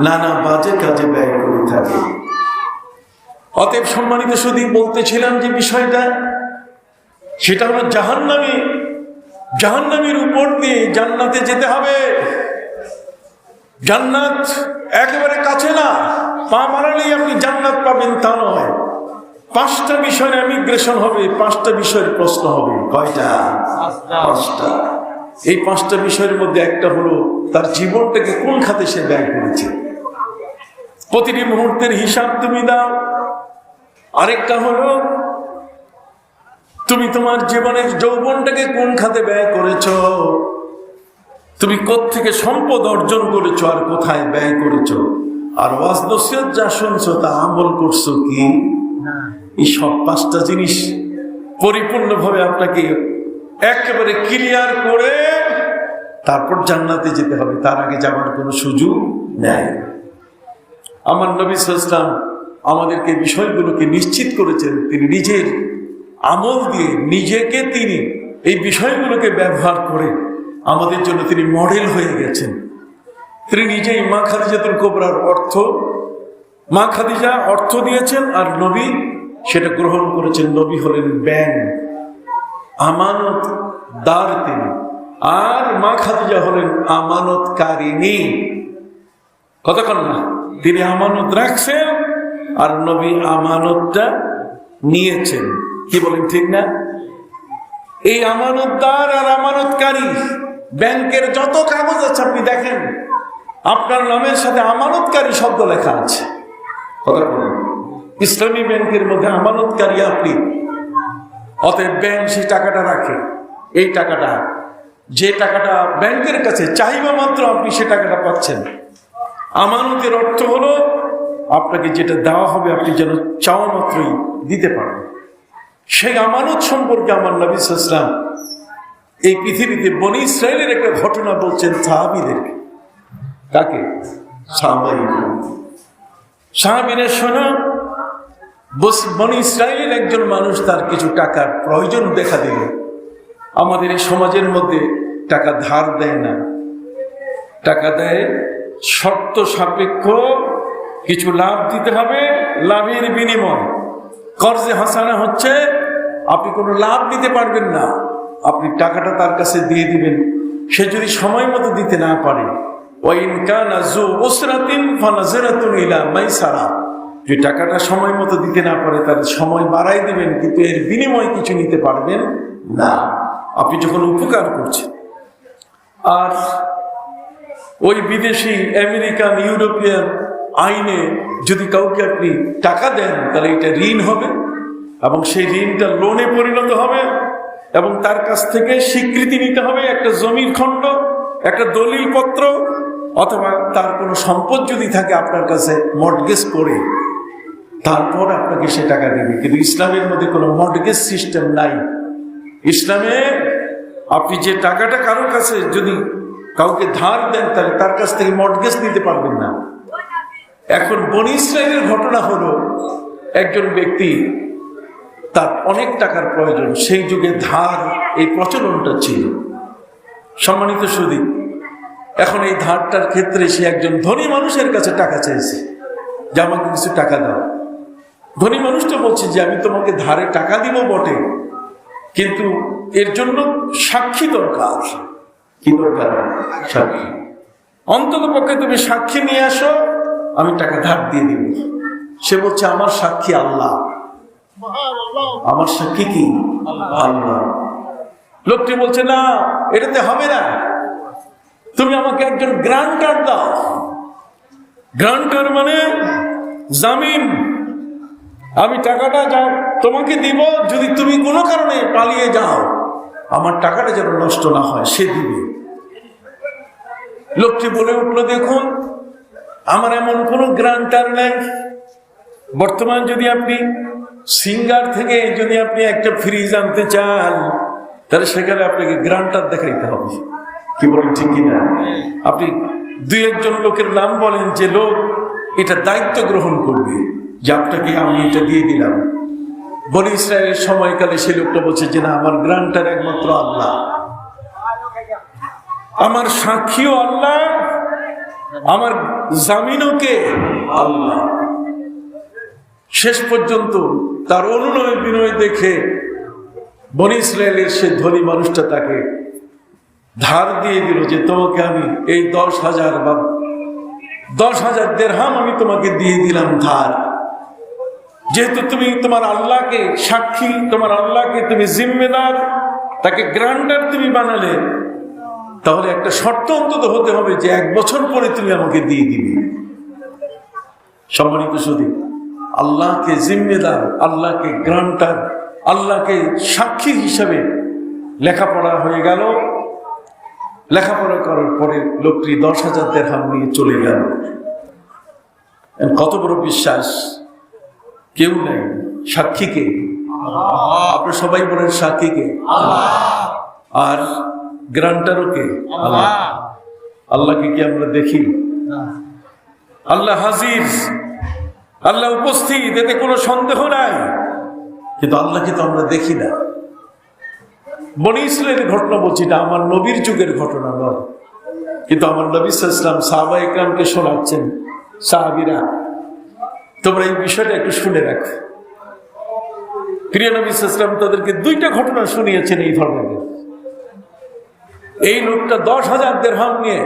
নানা বাজে কাজে ব্যয় করে থাকে। অতএব সম্মানিত শুধু বলতেছিলাম যে বিষয়টা, সেটা হলো জাহান্নামীর উপর দিয়ে জান্নাতে যেতে হবে। জান্নাত একেবারে কাছে না, পা মারালেই আপনি জান্নাত পাবেন তা নয়। 5টা বিষয়ের ইমিগ্রেশন হবে, 5টা বিষয়ের প্রশ্ন হবে। কয়টা? 5টা। এই 5টা বিষয়ের মধ্যে একটা হলো তার জীবনটাকে কোন খাতে সে ব্যয় করেছে, প্রতিটি মুহূর্তের হিসাব তুমি দাও। আরেকটা হলো তুমি তোমার জীবনের যৌবনটাকে কোন খাতে ব্যয় করেছো, তুমি কোত্থেকে সম্পদ অর্জন করেছো আর কোথায় ব্যয় করেছো, আর ওয়াজ নসিহত যা শুনছো তা আমল করছো কি। এই সব 5টা জিনিস পরিপূর্ণভাবে আপনাকে একেবারে ক্লিয়ার করে তারপর জান্নাতে যেতে হবে, তার আগে যাওয়ার কোনো সুযোগ নেই। আমার নবী সাল্লাল্লাহু আলাইহি ওয়াসাল্লাম আমাদেরকে বিষয়গুলোকে নিশ্চিত করেছেন। তিনি নিজের আমল দিয়ে নিজেকে তিনি এই বিষয়গুলোকে ব্যবহার করে আমাদের জন্য তিনি মডেল হয়ে গেছেন। তিনি নিজেই মা খাদিজাতুল কুবরার মা খাদিজা অর্থ দিয়েছেন, আর নবী সেটা গ্রহণ করেছেন। নবী হলেন ব্যাংক, আমানতদার তিনি, আর মা খাদিজা হলেন আমানতকারিনী। কতক্ষণ না, তিনি আমানত রাখছেন আর নবী আমানতটা নিয়েছেন। কি বলেন, ঠিক না? এই আমানতদার আর আমানতকারী, ব্যাংকের যত কাগজ আছে আপনি দেখেন, আপনার নামের সাথে আমানতকারী শব্দ লেখা আছে। ইসলামী ব্যাংকের মধ্যে আমানতকারী আপনি। অতএব ব্যাংক সেই টাকাটা রাখে, এই টাকাটা, যে টাকাটা ব্যাংকের কাছে চাহিদা মাত্র আপনি সে টাকাটা পাচ্ছেন। আমানতের অর্থ হলো আপনাকে যেটা দেওয়া হবে আপনি যেন চাওয়া মাত্রই দিতে পারেন। সেই আমানত সম্পর্কে আমার নবী সাল্লাল্লাহু আলাইহি ওয়াসাল্লাম এই পৃথিবীতে বনি ইসরায়েলের একটা ঘটনা বলছেন সাহাবীদেরকে। কাকে? সাহাবীরা শোনা, বনি ইসরায়েলের একজন মানুষ তার কিছু টাকার প্রয়োজন দেখা দিল। আমাদের এই সমাজের মধ্যে টাকা ধার দেয় না, টাকা দেয় শর্ত সাপেক্ষ, কিছু লাভ দিতে হবে, লাভের বিনিময়। কর্জে হাসানা হচ্ছে আপনি কোনো লাভ দিতে পারবেন না, আপনি টাকাটা তার কাছে দিয়ে দিবেন। সে যদি সময় মতো দিতে না পারে, যে টাকাটা সময় মতো দিতে না পারে তার সময় বাড়াই দিবেন, কিন্তু এর বিনিময় কিছু নিতে পারবেন না। আপনি যখন উপকার করছেন, আর ওই বিদেশি আমেরিকান ইউরোপিয়ান আইনে যদি কাউকে আপনি টাকা দেন তাহলে এটা ঋণ হবে, এবং সেই ঋণটা লোনে পরিণত হবে, এবং তার কাছ থেকে স্বীকৃতি নিতে হবে, একটা জমির খণ্ড, একটা দলিল পত্র, অথবা তার কোনো সম্পদ যদি থাকে আপনার কাছে মর্টগেজ করে, তারপর আপনাকে সে টাকা দেবে। কিন্তু ইসলামের মধ্যে কোনো মর্টগেজ সিস্টেম নাই। ইসলামে আপনি যে টাকাটা কারোর কাছে যদি কাউকে ধার দেন তাহলে তার কাছ থেকে মর্টগেজ নিতে পারবেন না। এখন বনি ইসরায়েলের ঘটনা হলো, একজন ব্যক্তি তার অনেক টাকার প্রয়োজন, সেই যুগে ধার এই প্রচলনটা ছিল। সম্মানিত সুধী, এখন এই ধারটার ক্ষেত্রে সে একজন ধনী মানুষের কাছে টাকা চাইছে যে আমাকে কিছু টাকা দাও। ধনী মানুষটা বলছে যে আমি তোমাকে ধারে টাকা দিব বটে, কিন্তু এর জন্য সাক্ষী দরকার। কি দরকার? সাক্ষী। অন্তত পক্ষে তুমি সাক্ষী নিয়ে আসো, আমি টাকা ধার দিয়ে দিব। সে বলছে আমার সাক্ষী আল্লাহ। আমার সাক্ষী কি? আল্লাহ। লোকটি বলছে না, এটাতে হবে না, তুমি আমাকে একজন গ্রান্টার দাও। গ্রান্টার মানে জামিন। আমি টাকাটা তোমাকে দিব, যদি তুমি কোনো কারণে পালিয়ে যাও আমার টাকাটা যেন নষ্ট না হয়, সে দিবে। লোকটি বলে উঠলো, দেখুন আমার এমন কোনো গ্রান্টার নেই, বর্তমান যদি আপনি সিঙ্গার থেকে যদি আপনি একটা ফ্রিজ আনতে চান, তাহলে সেখানে আপনাকে গ্রান্টার দেখাইতে হবে। কি বলেন, ঠিক কিনা? আপনি দুই একজন লোকের নাম বলেন যে লোক এটা দায়িত্ব গ্রহণ করবে, যে আপনাকে আমি এটা দিয়ে দিলাম। বনি ইসরায়েলের সময়কালে সেই লোকটা বলছে যে না, আমার গ্রান্টার একমাত্র আল্লাহ, আমার সাক্ষীও আল্লাহ, আমার জামিনও কে? আল্লাহ। শেষ পর্যন্ত তার অনুনয় বিনয় দেখে বনি ইসরায়েলের সে ধনী মানুষটা তাকে ধার দিয়ে দিল যে তোমাকে আমি এই 10,000 বা 10,000 দিরহাম আমি তোমাকে দিয়ে দিলাম ধার, যেহেতু তুমি তোমার আল্লাহকে সাক্ষী, তোমার আল্লাহকে তুমি জিম্মেদার, তাকে গ্রান্টার তুমি বানালে, তাহলে একটা শর্ত অন্তত হতে হবে যে 1 বছর পরে তুমি আমাকে দিয়ে দিবে। সম্মানিত সুধী, আল্লাহকে জিম্মেদার, আল্লাহকে গ্রান্টার, আল্লাহকে সাক্ষী হিসাবে লেখাপড়া হয়ে গেল। লেখাপড়া করার পরে লোকটি 10,000 দিরহাম নিয়ে চলে গেল। কত বড় বিশ্বাস! কেউ নেই, সাক্ষীকে আপনারা সবাই বলেন, সাক্ষীকে আর গ্রান্টারও কে? আল্লাহ। আল্লাহকে কি আমরা দেখি? আল্লাহ হাজির, আল্লাহ উপস্থিত, এতে কোনো সন্দেহ নাই, কিন্তু আল্লাহকে তো আমরা দেখি না। বনি ইসরায়েলের ঘটনা বলছি, এটা আমার নবীর যুগের ঘটনা নয়, কিন্তু আমার নবী সাল্লাল্লাহু আলাইহি ওয়াসাল্লাম সাহাবায়ে কেরামকে শোনাচ্ছেন, সাহাবীরা তোমরা এই বিষয়টা একটু শুনে রাখো। প্রিয় নবী সাল্লাল্লাহু আলাইহি ওয়াসাল্লাম তাদেরকে 2টা ঘটনা শুনিয়েছেন এই ধরনের। এই লোকটা 10,000 দিরহাম নিয়ে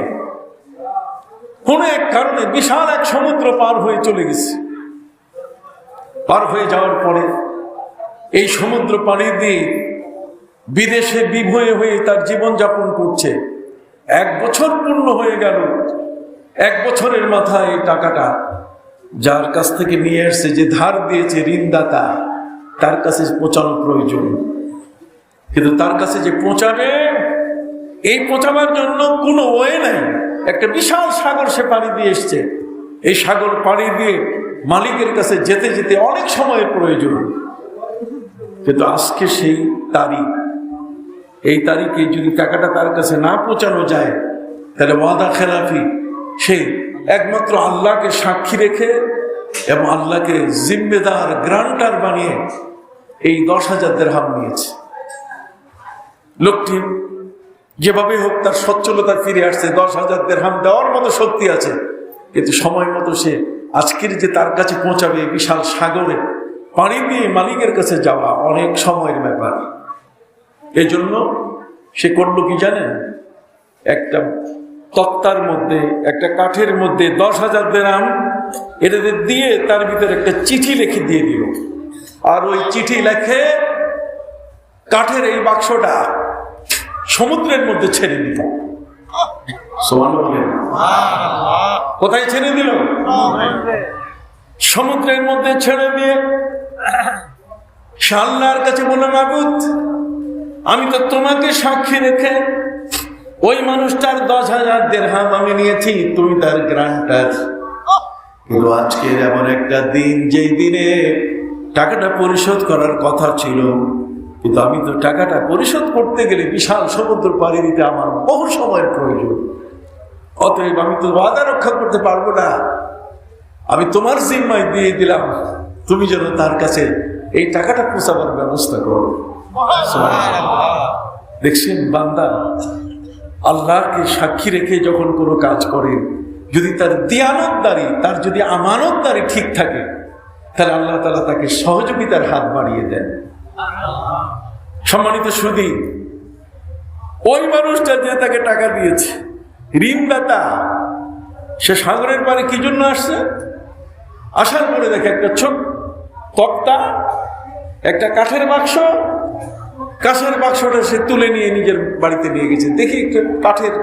কোন এক কারণে বিশাল এক সমুদ্র পার হয়ে চলে গেছে। পার হয়ে যাওয়ার পরে এই সমুদ্র পাড়ি দিয়ে বিদেশে বিভয়ে হয়ে তার জীবন যাপন করছে। 1 বছর পূর্ণ হয়ে গেল। 1 বছরের মাথায় এই টাকাটা যার কাছ থেকে নিয়ে আসছে, যে ধার দিয়েছে, ঋণদাতা, তার কাছে পৌঁছানো প্রয়োজন। কিন্তু তার কাছে যে পৌঁছাবে, এই পৌঁছাবার জন্য কোনো ওয়ে নাই। একটা বিশাল সাগর সে পাড়ি দিয়ে এসছে। এই সাগর পাড়ি দিয়ে মালিকের কাছে যেতে যেতে অনেক সময়ের প্রয়োজন। কিন্তু আজকে সেই তারিখ, এই তারিখে যদি টাকাটা তার কাছে না পৌঁছানো যায়, তাহলে ওয়াদা খেলাফি সে একমাত্র আল্লাহকে সাক্ষী রেখে এবং আল্লাহকে জিম্মেদার, গ্রান্টার বানিয়ে এই 10,000 দিরহাম নিয়েছে। লোকটি যেভাবে হোক তার সচ্ছলতা ফিরে আসছে। 10,000 দিরহাম দেওয়ার মতো শক্তি আছে, কিন্তু সময় মতো সে আজকের যে তার কাছে পৌঁছাবে বিশাল সাগরে পানি দিয়ে মালিকের কাছে যাওয়া অনেক সময়ের ব্যাপার। এই জন্য সে করলো কি জানেন? একটা তক্তার মধ্যে, একটা কাঠের মধ্যে 10,000 দিরহাম এটাতে দিয়ে তার ভিতরে একটা চিঠি লিখে দিয়ে দিল। আর ওই চিঠি লেখে কাঠের এই বাক্সটা সমুদ্রের মধ্যে ছেড়ে দিল। কোথায় ছেড়ে দিল? সমুদ্রের মধ্যে ছেড়ে দিয়ে আল্লাহর কাছে বললাম, মাবুদ, আমি তো তোমাকে সাক্ষী রেখে ওই মানুষটার 10,000 দিরহাম আমি নিয়েছি, তুমি তার গ্রান্টার। কিন্তু আজকের এমন একটা দিন, যেই দিনে টাকাটা পরিশোধ করার কথা ছিল, কিন্তু আমি তো টাকাটা পরিশোধ করতে গেলে বিশাল সমুদ্র পাড়ি দিতে আমার বহু সময়ের প্রয়োজন। অতএব আমি তো ওয়াদা রক্ষা করতে পারবো না। আমি তোমার জিম্মায় দিয়ে দিলাম, তুমি যেন তার কাছে এই টাকাটা পৌঁছাবার ব্যবস্থা করো। দেখছেন বান্দা আল্লাহকে সাক্ষী রেখে যখন কোনো কাজ করে, যদি তার দিয়ানতদারি, তার যদি আমানতদারি ঠিক থাকে, তাহলে আল্লাহ তাআলা তাকে সহযোগিতার হাত বাড়িয়ে দেন। সম্মানিত সুধী, ওই মানুষটা যে তাকে টাকা দিয়েছে, ঋণদাতা, সে সাগরের পারে কি জন্য আসছে? আসার পরে দেখে একটা ছোট তক্তা, একটা কাঠের বাক্স, কাঠের বাক্সটা সে তুলে নিয়ে নিজের বাড়িতে নিয়ে গেছে। দেখি একটা কাঠের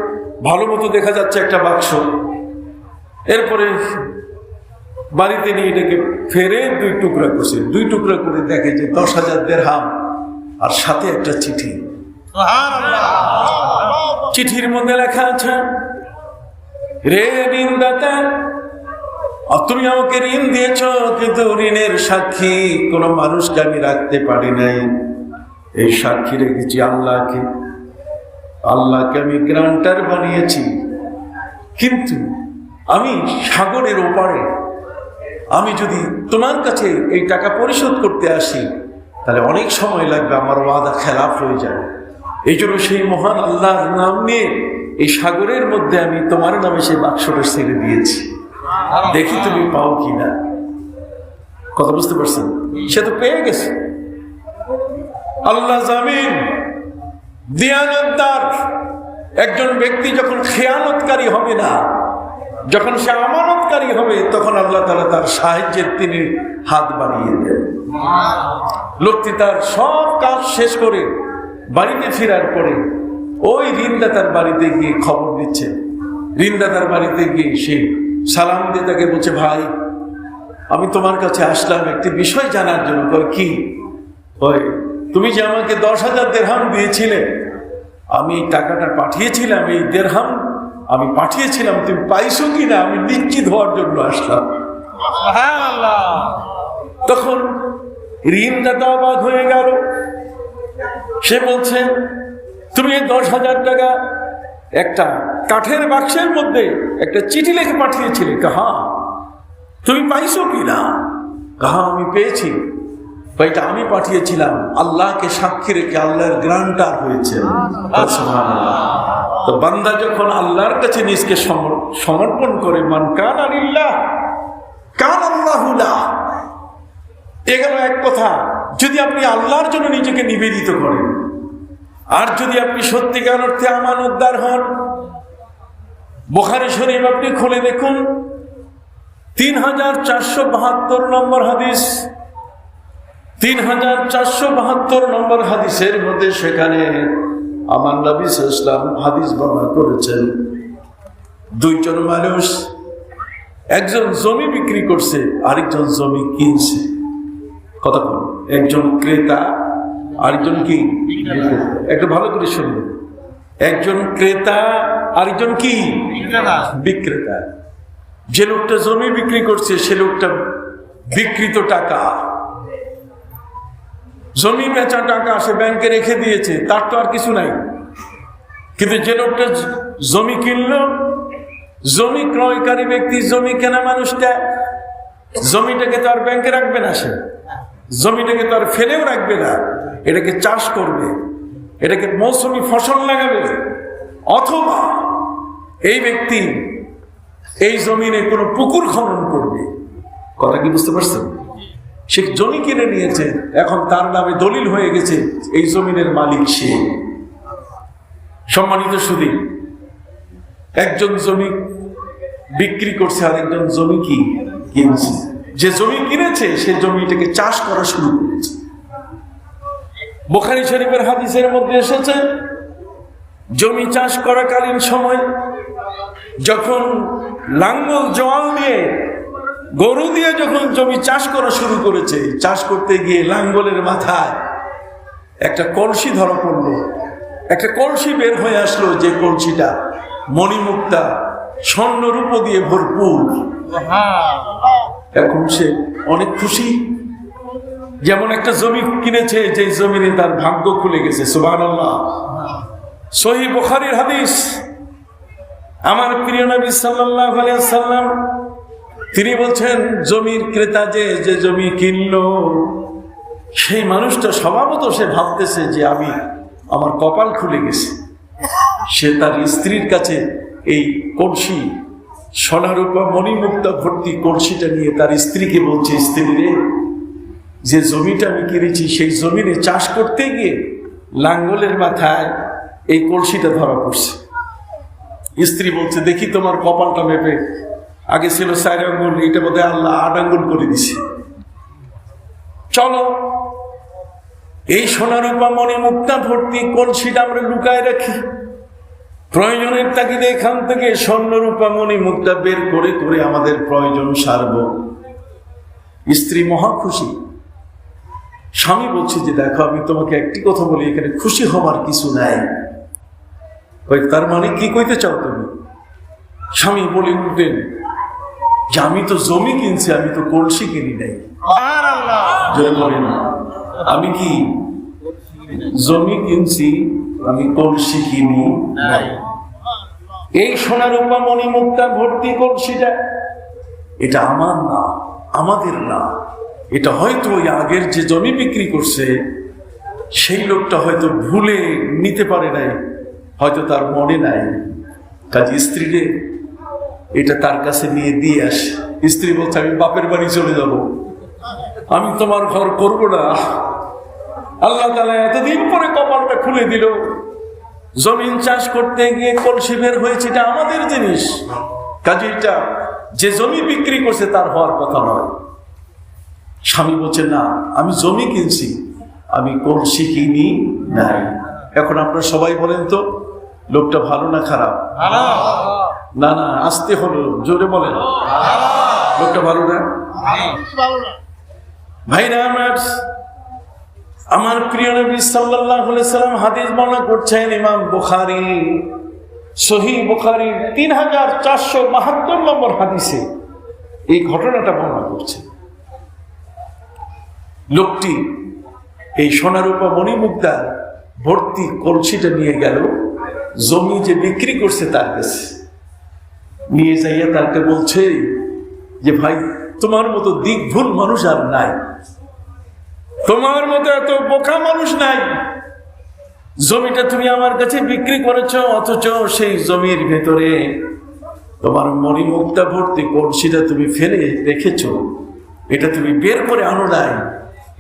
ভালো মতো দেখা যাচ্ছে একটা বাক্স। এরপরে বাড়িতে নিয়ে এটাকে ফেরে 2 টুকরা করছে। 2 টুকরা করে দেখে যে 10,000 দিরহাম আর সাথে একটা চিঠি। চিঠির মধ্যে লেখা আছে, রে ঋণদাতা, আর তুমি আমাকে ঋণ দিয়েছ, কিন্তু ঋণের সাক্ষী কোনো মানুষকে আমি রাখতে পারি নাই। এই সাক্ষী রেখেছি আল্লাহকে। আল্লাহকে আমি গ্রান্টার বানিয়েছি, কিন্তু আমি সাগরের ওপারে আমি যদি তোমার কাছে এই টাকা পরিশোধ করতে আসি, তাহলে অনেক সময় লাগবে, আমার ওয়াদা খেলাফ হয়ে যাবে। এই জন্য সেই মহান আল্লাহর নাম নিয়ে এই সাগরের মধ্যে আমি তোমার নামে সেই বাক্সটা ছেড়ে দিয়েছি, দেখি তুমি পাও কিনা। কথা বুঝতে পারছেন? সে তো পেয়ে গেছে। আল্লাহ জামিন। দিয়ানতদার একজন ব্যক্তি যখন খেয়ানতকারী হবে না, যখন সে আমানতকারী হবে, তখন আল্লাহ তাআলা তার সাহায্যের তিনি হাত বাড়িয়ে দেন। লোকটি তার সব কাজ শেষ করে বাড়িতে ফেরার পরে ওই ঋণদাতার বাড়িতে গিয়ে খবর দিচ্ছে। ঋণদাতার বাড়িতে গিয়ে সে সালাম দিয়ে তাকে বলছে, ভাই আমি তোমার কাছে আসলাম একটি বিষয় জানার জন্য। কয় কি? ওই তুমি যে আমাকে 10,000 দিরহাম দিয়েছিলে, আমি এই টাকাটা পাঠিয়েছিলাম, এই দিরহাম আমি পাঠিয়েছিলাম, তুমি পাইছো কিনা আমি নিশ্চিত হওয়ার জন্য আসলাম। তখন ঋণদাতা অবাক হয়ে গেল। সে বলছে, তুমি এই 10,000 টাকা একটা কাঠের বাক্সের মধ্যে একটা চিঠি লিখে পাঠিয়েছিলে? হ্যাঁ। তুমি পাইছো কিনা? হ্যাঁ আমি পেয়েছি। এটা আমি পাঠিয়েছিলাম, আল্লাহকে সাক্ষী রেখে আল্লাহর গ্রান্টার হয়েছে। তো বান্দা যখন আল্লাহর কাছে নিজকে সমর্পণ করে, মান কানা লিল্লাহ কানা আল্লাহু লাহ, এ গেল এক কথা। যদি আপনি আল্লাহর জন্য নিজেকে নিবেদিত করেন, আর যদি আপনি সত্যিকার অর্থে আমানতদার হন, বুখারী শরীফ আপনি খুলে দেখুন, 3472 নম্বর হাদিস। 3472 নম্বর হাদিসের মধ্যে সেখানে আমার নবী সাল্লাল্লাহু আলাইহি ওয়াসাল্লাম হাদিস বর্ণনা করেছেন, দুইজন মানুষ, একজন জমি বিক্রি করছে, আরেকজন জমি কিনছে। কথা বল, একজন ক্রেতা, আরেকজন কি বিক্রেতা। একটু ভালো করে শুনবেন, একজন ক্রেতা, আরেকজন কি বিক্রেতা। যে লোকটা জমি বিক্রি করছে সে লোকটা বিক্রিত টাকা, জমি বেচা টাকা সে ব্যাংকে রেখে দিয়েছে, তার তো আর কিছু নাই। কিন্তু যে লোকটা জমি কিনলো, জমি ক্রয়কারী ব্যক্তি, জমি কেনা মানুষটা জমিটাকে তো আর ব্যাংকে রাখবে না, সে জমিটাকে তো আর ফেলেও রাখবে না, এটাকে চাষ করবে, এটাকে মৌসুমি ফসল লাগাবে, অথবা এই ব্যক্তি এই জমিনে কোনো পুকুর খনন করবে। কথা কি বুঝতে পারছেন? সে জমি কিনে নিয়েছে, এখন তার নামে দলিল হয়ে গেছে, এই জমিনের মালিক সে। সম্মানিত সুধী, একজন জমি বিক্রি করছে, আর একজন জমি কি কিনছে। যে জমি কিনেছে সে জমিটাকে চাষ করা শুরু করেছে। বুখারী শরীফের হাদিসের মধ্যে এসেছে, জমি চাষ করাকালীন সময় যখন লাঙ্গল জোয়াল দিয়ে, গরু দিয়ে যখন জমি চাষ করা শুরু করেছে, চাষ করতে গিয়ে লাঙ্গলের মাথায় একটা কলসি ধরা পড়লো। একটা কলসি বের হয়ে আসলো, যে কলসিটা মণিমুক্তা স্বর্ণরূপ দিয়ে ভরপুর। এখন সে অনেক খুশি, যেমন একটা জমি কিনেছে, যে জমিনে তার ভাগ্য খুলে গেছে। সুবহানাল্লাহ। সহিহ বুখারীর হাদিস। আমার প্রিয় নবী সাল্লাল্লাহু আলাইহি ওয়াসাল্লাম তিনি বলছেন, জমির ক্রেতা যে জমি কিনলো, সেই মানুষটা স্বভাবত সে ভাবতেছে যে আমার কপাল খুলে গেছে। সে তার স্ত্রীর কাছে এই কলসি, সোনারূপা মণিমুক্তা ভর্তি কলসিটা নিয়ে তার স্ত্রীকে বলছে, স্ত্রী রে, যে জমিটা আমি কিনেছি সেই জমিনে চাষ করতে গিয়ে লাঙ্গলের মাথায় এই কলসিটা ধরা পড়ছে। স্ত্রী বলছে, দেখি তোমার কপালটা মেপে, আগে ছিল 4 আঙ্গুল, এটা বোধহয় আল্লাহ 8 আঙ্গুল করে দিছে। চলো এই সোনারূপা মণিমুক্তা ভর্তি কলসিটা আমরা লুকায় রাখি, প্রয়োজনের তাগিদে এখান থেকে স্বর্ণরূপা মণিমুক্তা বের করে করে আমাদের প্রয়োজন সারব। স্ত্রী মহা খুশি। স্বামী বলছে যে, দেখো আমি তোমাকে একটি কথা বলি, এখানে খুশি হওয়ার কিছু নাই। তার মানে কি কইতে চাও তুমি? স্বামী বলে উঠলেন, যে আমি তো জমি কিনছি, আমি তো কলসি কিনি নাই। জোরে বলেন, আমি কি জমি কিনছি, আমি কলসি কিনি নাই। এই সোনা রূপা মণি মুক্তা ভর্তি কলসিটা, এটা আমার না, আমাদের না। এটা হয়তো ওই আগের যে জমি বিক্রি করছে সেই লোকটা হয়তো ভুলে নিতে পারে নাই, হয়তো তার মনে নাই। কাজে স্ত্রীকে এটা তার কাছে নিয়ে দিয়ে আসে। স্ত্রী বলছে, আমি বাপের বাড়ি চলে যাব, আমি তোমার ঘর করব না। আল্লাহ তাআলা এতদিন পরে কপালটা খুলে দিল। জমিন চাষ করতে গিয়ে কলসি বের হয়েছে, এটা আমাদের জিনিস। কাজে এটা যে জমি বিক্রি করছে তার হওয়ার কথা নয়। স্বামী বলছে, না আমি জমি কিনছি, আমি কলসি কিনি নাই। এখন আপনারা সবাই বলেন তো, লোকটা ভালো না খারাপ? না না, আসতে হলো, জোরে বলেন, লোকটা ভালো না? ভাইরা আমার প্রিয় নবী সাল্লাল্লাহু আলাইহি সাল্লাম হাদিস বর্ণনা করছেন, ইমাম বুখারী সহিহ বুখারী 3472 নম্বর হাদিসে এই ঘটনাটা বর্ণনা করছে। লোকটি এই সোনারূপা মণিমুক্তা ভর্তি কলসিটা নিয়ে গেল জমি যে বিক্রি করছে তার কাছে। নিয়ে যাইয়া তাকে বলছে যে, ভাই তোমার মতো দিকভুল মানুষ আর নাই, তোমার মতো এত বোকা মানুষ নাই। জমিটা তুমি আমার কাছে বিক্রি করেছো, অথচ সেই জমির ভেতরে তোমার মণিমুক্তা ভর্তি কলসিটা তুমি ফেলে রেখেছো, এটা তুমি বের করে আনো নাই।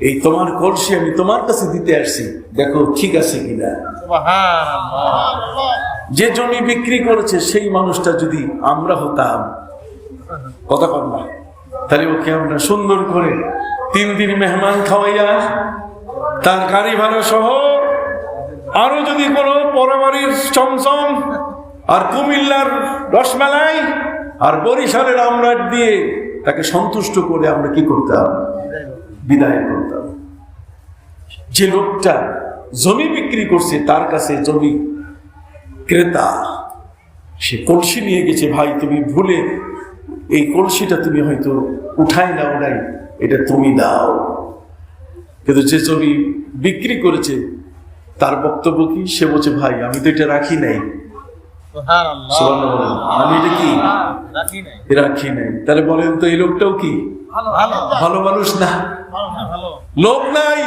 এই তোমার কলসি আমি তোমার কাছে দিতে আসছি, দেখো ঠিক আছে কিনা। যে জমি বিক্রি করেছে সেই মানুষটা যদি আমরা হতাম, কথা কম না, তাহলে ওকে আমরা সুন্দর করে 3 দিন মেহমান খাওয়াইয়া তার গাড়ি ভাড়া সহ আরো যদি কোনো পরবাড়ির চমচম আর কুমিল্লার রসমালাই আর বরিশালের আমরাট দিয়ে তাকে সন্তুষ্ট করে আমরা কি করতাম? বিদায় করতাম। যে লোকটা জমি বিক্রি করছে তার কাছে জমি ক্রেতা, সে কলসি নিয়ে গেছে, ভাই তুমি ভুলে এই কলসিটা তুমি হয়তো উঠাই নাও নাই, এটা তুমি দাও। কিন্তু যে জমি বিক্রি করেছে তার বক্তব্য কি? সে বলছে, ভাই আমি তো এটা রাখি নাই, আমি এটা কি রাখি নাই। তাহলে বলেন তো এই লোকটাও কি ভালো মানুষ না? লোক নাই।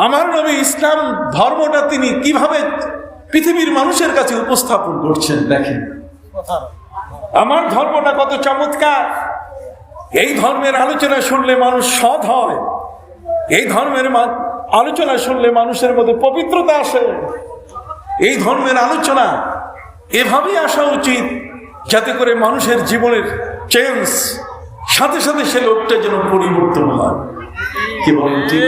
আমার নবী ইসলাম ধর্মটা তিনি কিভাবে পৃথিবীর মানুষের কাছে উপস্থাপন করছেন দেখেন। আমার ধর্মটা কত চমৎকার। এই ধর্মের আলোচনা শুনলে মানুষ সৎ হয়, এই ধর্মের আলোচনা শুনলে মানুষের মধ্যে পবিত্রতা আসে। এই ধর্মের আলোচনা এভাবেই আসা উচিত যাতে করে মানুষের জীবনের চেঞ্জ সাথে সাথে সে লোকটা যেন পরিবর্তন হয়। কি বলেন? ঠিক।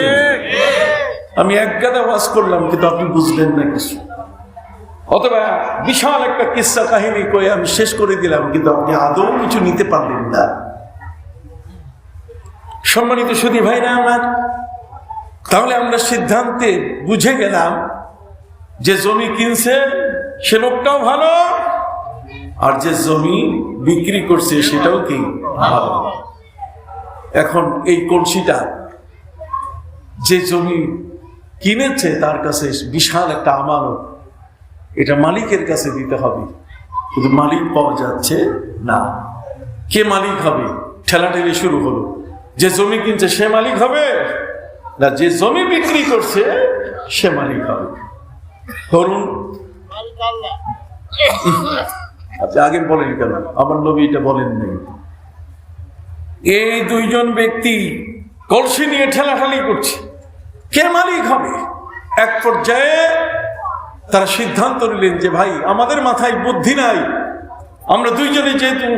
আমি এক গাদা ওয়াজ করলাম কিন্তু আপনি বুঝলেন না কিছু, অথবা বিশাল একটা কিস্সা কাহিনী কয়ে আমি শেষ করে দিলাম কিন্তু আপনি আদৌ কিছু নিতে পারলেন না। সম্মানিত সুধী ভাইরা আমার, তাহলে আমরা সিদ্ধান্তে বুঝে গেলাম যে জমি কিনছে সে লোকটাও ভালো, আর যে জমি বিক্রি করছে সেটাও কি ভালো। এখন এই কলসিটা যে জমি কিনেছে তার কাছে বিশাল একটা আমানত, এটা মালিকের কাছে দিতে হবে, কিন্তু মালিক পাওয়া যাচ্ছে না। কে মালিক হবে? ঠেলাঠেলি শুরু হলো। যে জমি কিনছে সে মালিক হবে না যে জমি বিক্রি করছে সে মালিক হবে? ধরুন আপনি আগে বলেন কেন, আমার নবী এটা বলেন নাই। এই দুইজন ব্যক্তি কলসি নিয়ে ঠেলাঠালি করছে, কে মালিক হবে? এক পর্যায়ে তারা সিদ্ধান্ত নিলেন যে ভাই আমাদের মাথায় বুদ্ধি নাই, আমরা দুইজনে যেহেতু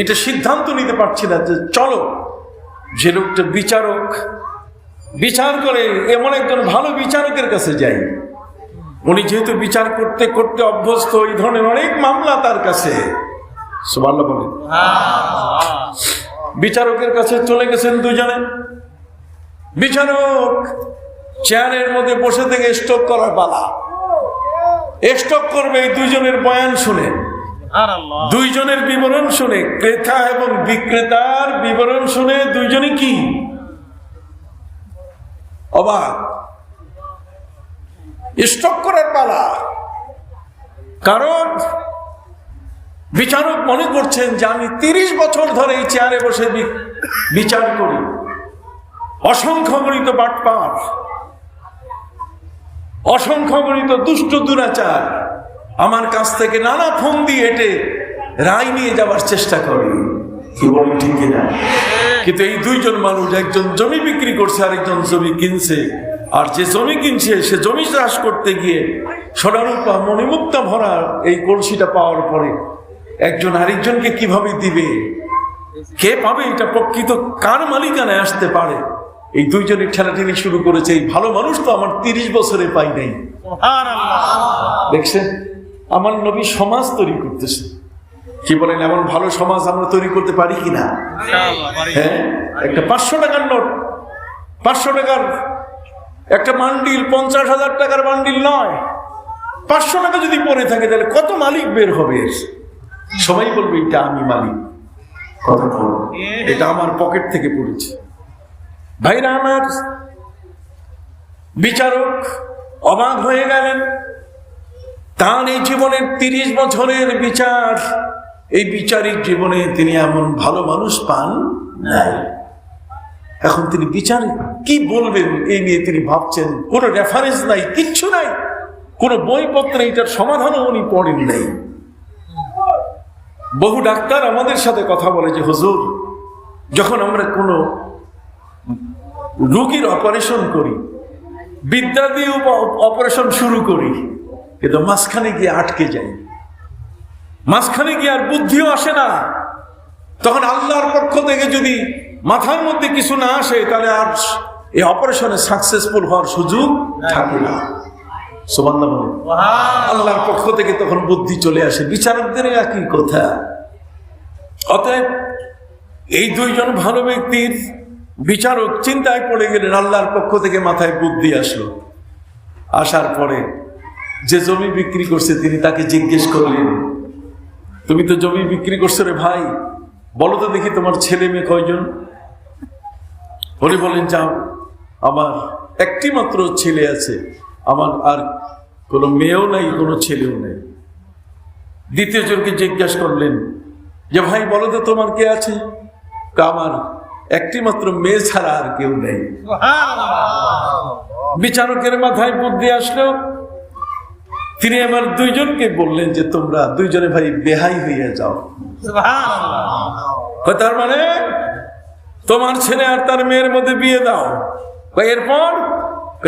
এটা সিদ্ধান্ত নিতে পারছি না, যে চলো যে লোকটা বিচারক বিচার করে এমন একজন ভালো বিচারকের কাছে যাই। উনি যেহেতু বিচার করতে করতে অভ্যস্ত, এই ধরনের অনেক মামলা তার কাছে। সুবহানাল্লাহ বলেন। বিচারকের কাছে চলে গেছেন দুজনে। বিচারক চেয়ারের মধ্যে বসে থেকে স্টক করার পালা, স্টক করবে এই দুজনের বয়ান শুনে। দুইজনের বিবরণ শুনে, ক্রেতা এবং বিক্রেতার বিবরণ শুনে দুইজনই কি অবাক। স্টক করার পালা। কারণ বিচারক মনে করছেন যে আমি 30 বছর ধরে এই চেয়ারে বসে বিচার করি, অসংখ্য গণিত বাটপার, অসংখ্য গণিত দুষ্ট দুরাচার আমার কাছ থেকে নানা ফন্দি এঁটে রায় নিয়ে যাওয়ার চেষ্টা করি। কি বলেন ঠিক কিনা? কিন্তু এই দুইজন মানুষ, একজন জমি বিক্রি করছে, আরেকজন জমি কিনছে। আর যে জমি কিনছে সে জমি চাষ করতে গিয়ে সোনারূপা মণিমুক্তা ভরা এই কলসিটা পাওয়ার পরে একজন আরেকজনকে কিভাবে দিবে, কে পাবে, এটা প্রকৃত কার মালিকানায় আসতে পারে, এই দুইজনের ঠেলাঠেলি শুরু করেছে। এই ভালো মানুষ তো আমার 30 বছরে পাই নাই। দেখছেন, আমার নবী সমাজ তৈরি করতেছে। কি বলেন, এমন ভালো সমাজ আমরা তৈরি করতে পারি কিনা? হ্যাঁ, একটা 500 টাকার নোট, 500 টাকার একটা বান্ডিল 50,000 টাকার বান্ডিল নয়, 500 টাকা যদি পড়ে থাকে তাহলে কত মালিক বের হবে? সবাই বলবে এটা আমি মালিক, কথা বলবো এটা আমার পকেট থেকে পড়েছে। ভাইরা আমার, বিচারক অবাক হয়ে গেলেন। তার এই জীবনের 30 বছরের বিচার, এই বিচারিক জীবনে তিনি এমন ভালো মানুষ পান নাই। এখন তিনি বিচারে কি বলবেন এই নিয়ে তিনি ভাবছেন। কোনো রেফারেন্স নাই, কিচ্ছু নাই, কোনো বইপত্রে এটার সমাধানও উনি পড়েন নাই। বহু ডাক্তার আমাদের সাথে কথা বলে যে হুজুর, যখন আমরা কোনো রোগীর অপারেশন করি, বিদ্যা দিয়ে অপারেশন শুরু করি, কিন্তু মাঝখানে গিয়ে আটকে যাই, মাঝখানে গিয়ে আর বুদ্ধিও আসে না। তখন আল্লাহর পক্ষ থেকে যদি মাথার মধ্যে কিছু না আসে তাহলে আর এই অপারেশনে সাকসেসফুল হওয়ার সুযোগ থাকে না। সুবহানাল্লাহ বলেন। আল্লাহর পক্ষ থেকে তখন বুদ্ধি চলে আসে। বিচারকদের একই কথা। অতএব এই দুইজন ভালো ব্যক্তির বিচারক চিন্তায় পড়ে গেলেন। আল্লাহর পক্ষ থেকে মাথায় বুদ্ধি আসলো। আসার পরে যে জমি বিক্রি করছে তিনি তাকে জিজ্ঞেস করলেন, তুমি তো জমি বিক্রি করছো রে ভাই, বলো তো দেখি তোমার ছেলে মেয়ে কয়জন? উনি বলেন, যাও, আমার একটি মাত্র ছেলে আছে, আমার আর কোনো মেয়েও নাই, কোনো ছেলেও নেই। দ্বিতীয় জনকে জিজ্ঞাসা করলেন যে ভাই বলো তো তোমার কে আছে? আমার একটি মাত্র মেয়ে ছাড়া আর কেউ নেই। বিচারকের মাথায় বুদ্ধি আসলো। তিনি আমার দুইজনকে বললেন যে তোমরা দুইজনে ভাই বেহাই হইয়া যাও। তার মানে তোমার ছেলে আর তার মেয়ের মধ্যে বিয়ে দাও।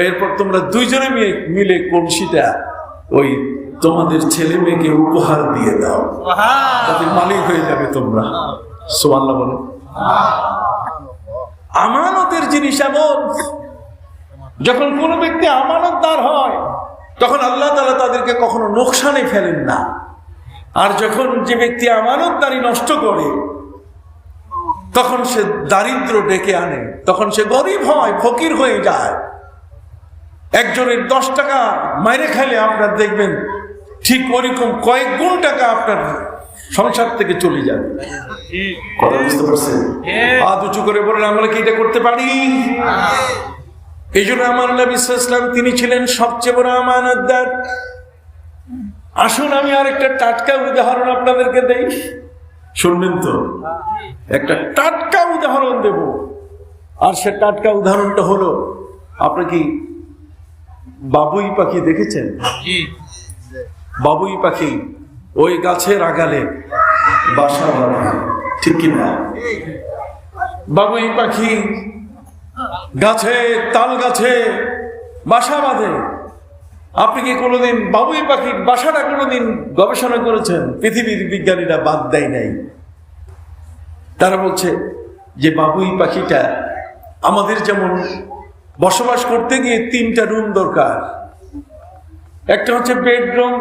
এরপর তোমরা দুইজনে মিলে কলসিটা ওই তোমাদের ছেলে মেয়েকে উপহার দিয়ে দাও, তাতে মালিক হয়ে যাবে তোমরা। সুবহানাল্লাহ বলো। আমানতের জিনিস এমন, যখন কোনো ব্যক্তি আমানতদার হয় তখন আল্লাহ তাআলা তাদেরকে কখনো নোকসানে ফেলেন না। আর যখন যে ব্যক্তি আমানতদারি নষ্ট করে তখন সে দারিদ্র ডেকে আনে, তখন সে গরিব হয়, ফকির হয়ে যায়। একজনের 10 টাকা মাইরে খাইলে আপনার দেখবেন ঠিক ওরকম কয়েক গুণ টাকা আপনার সংসার থেকে চলে যাবে। কথা বুঝতে পারছেন? হাত উঁচু করে বলেন, আমরা কি এটা করতে পারি? এই জন্য আমার নবী সাল্লাল্লাহু আলাইহি ওয়াসাল্লাম তিনি ছিলেন সবচেয়ে বড় আমানতদার। আসুন আমি আরেকটা টাটকা উদাহরণ আপনাদেরকে দেই, শুনবেন তো? একটা টাটকা উদাহরণ দেব। আর সে টাটকা উদাহরণটা হলো, আপনি কি বাবুই পাখি দেখেছেন? বাবুই পাখি ওই গাছের আগালে বাসা বাঁধে, ঠিক কিনা? বাবুই পাখি গাছে, তাল গাছে বাসা বাঁধে। আপনি কি কোনোদিন বাবুই পাখির বাসাটা কোনোদিন গবেষণা করেছেন? পৃথিবীর বিজ্ঞানীরা বাদ দেয় নাই। তারা বলছে যে বাবুই পাখিটা আমাদের যেমন বসবাস করতে গিয়ে 3টা রুম দরকার। একটা হচ্ছে বেডরুম,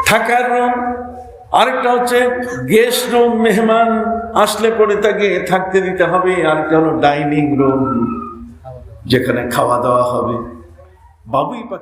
থাকার রুম, আরেকটা হচ্ছে গেস্ট রুম, মেহমান আসলে পরে তাকে থাকতে দিতে হবে, আরেকটা হলো ডাইনিং রুম, যেখানে খাওয়া দাওয়া হবে। বাবুই পাখি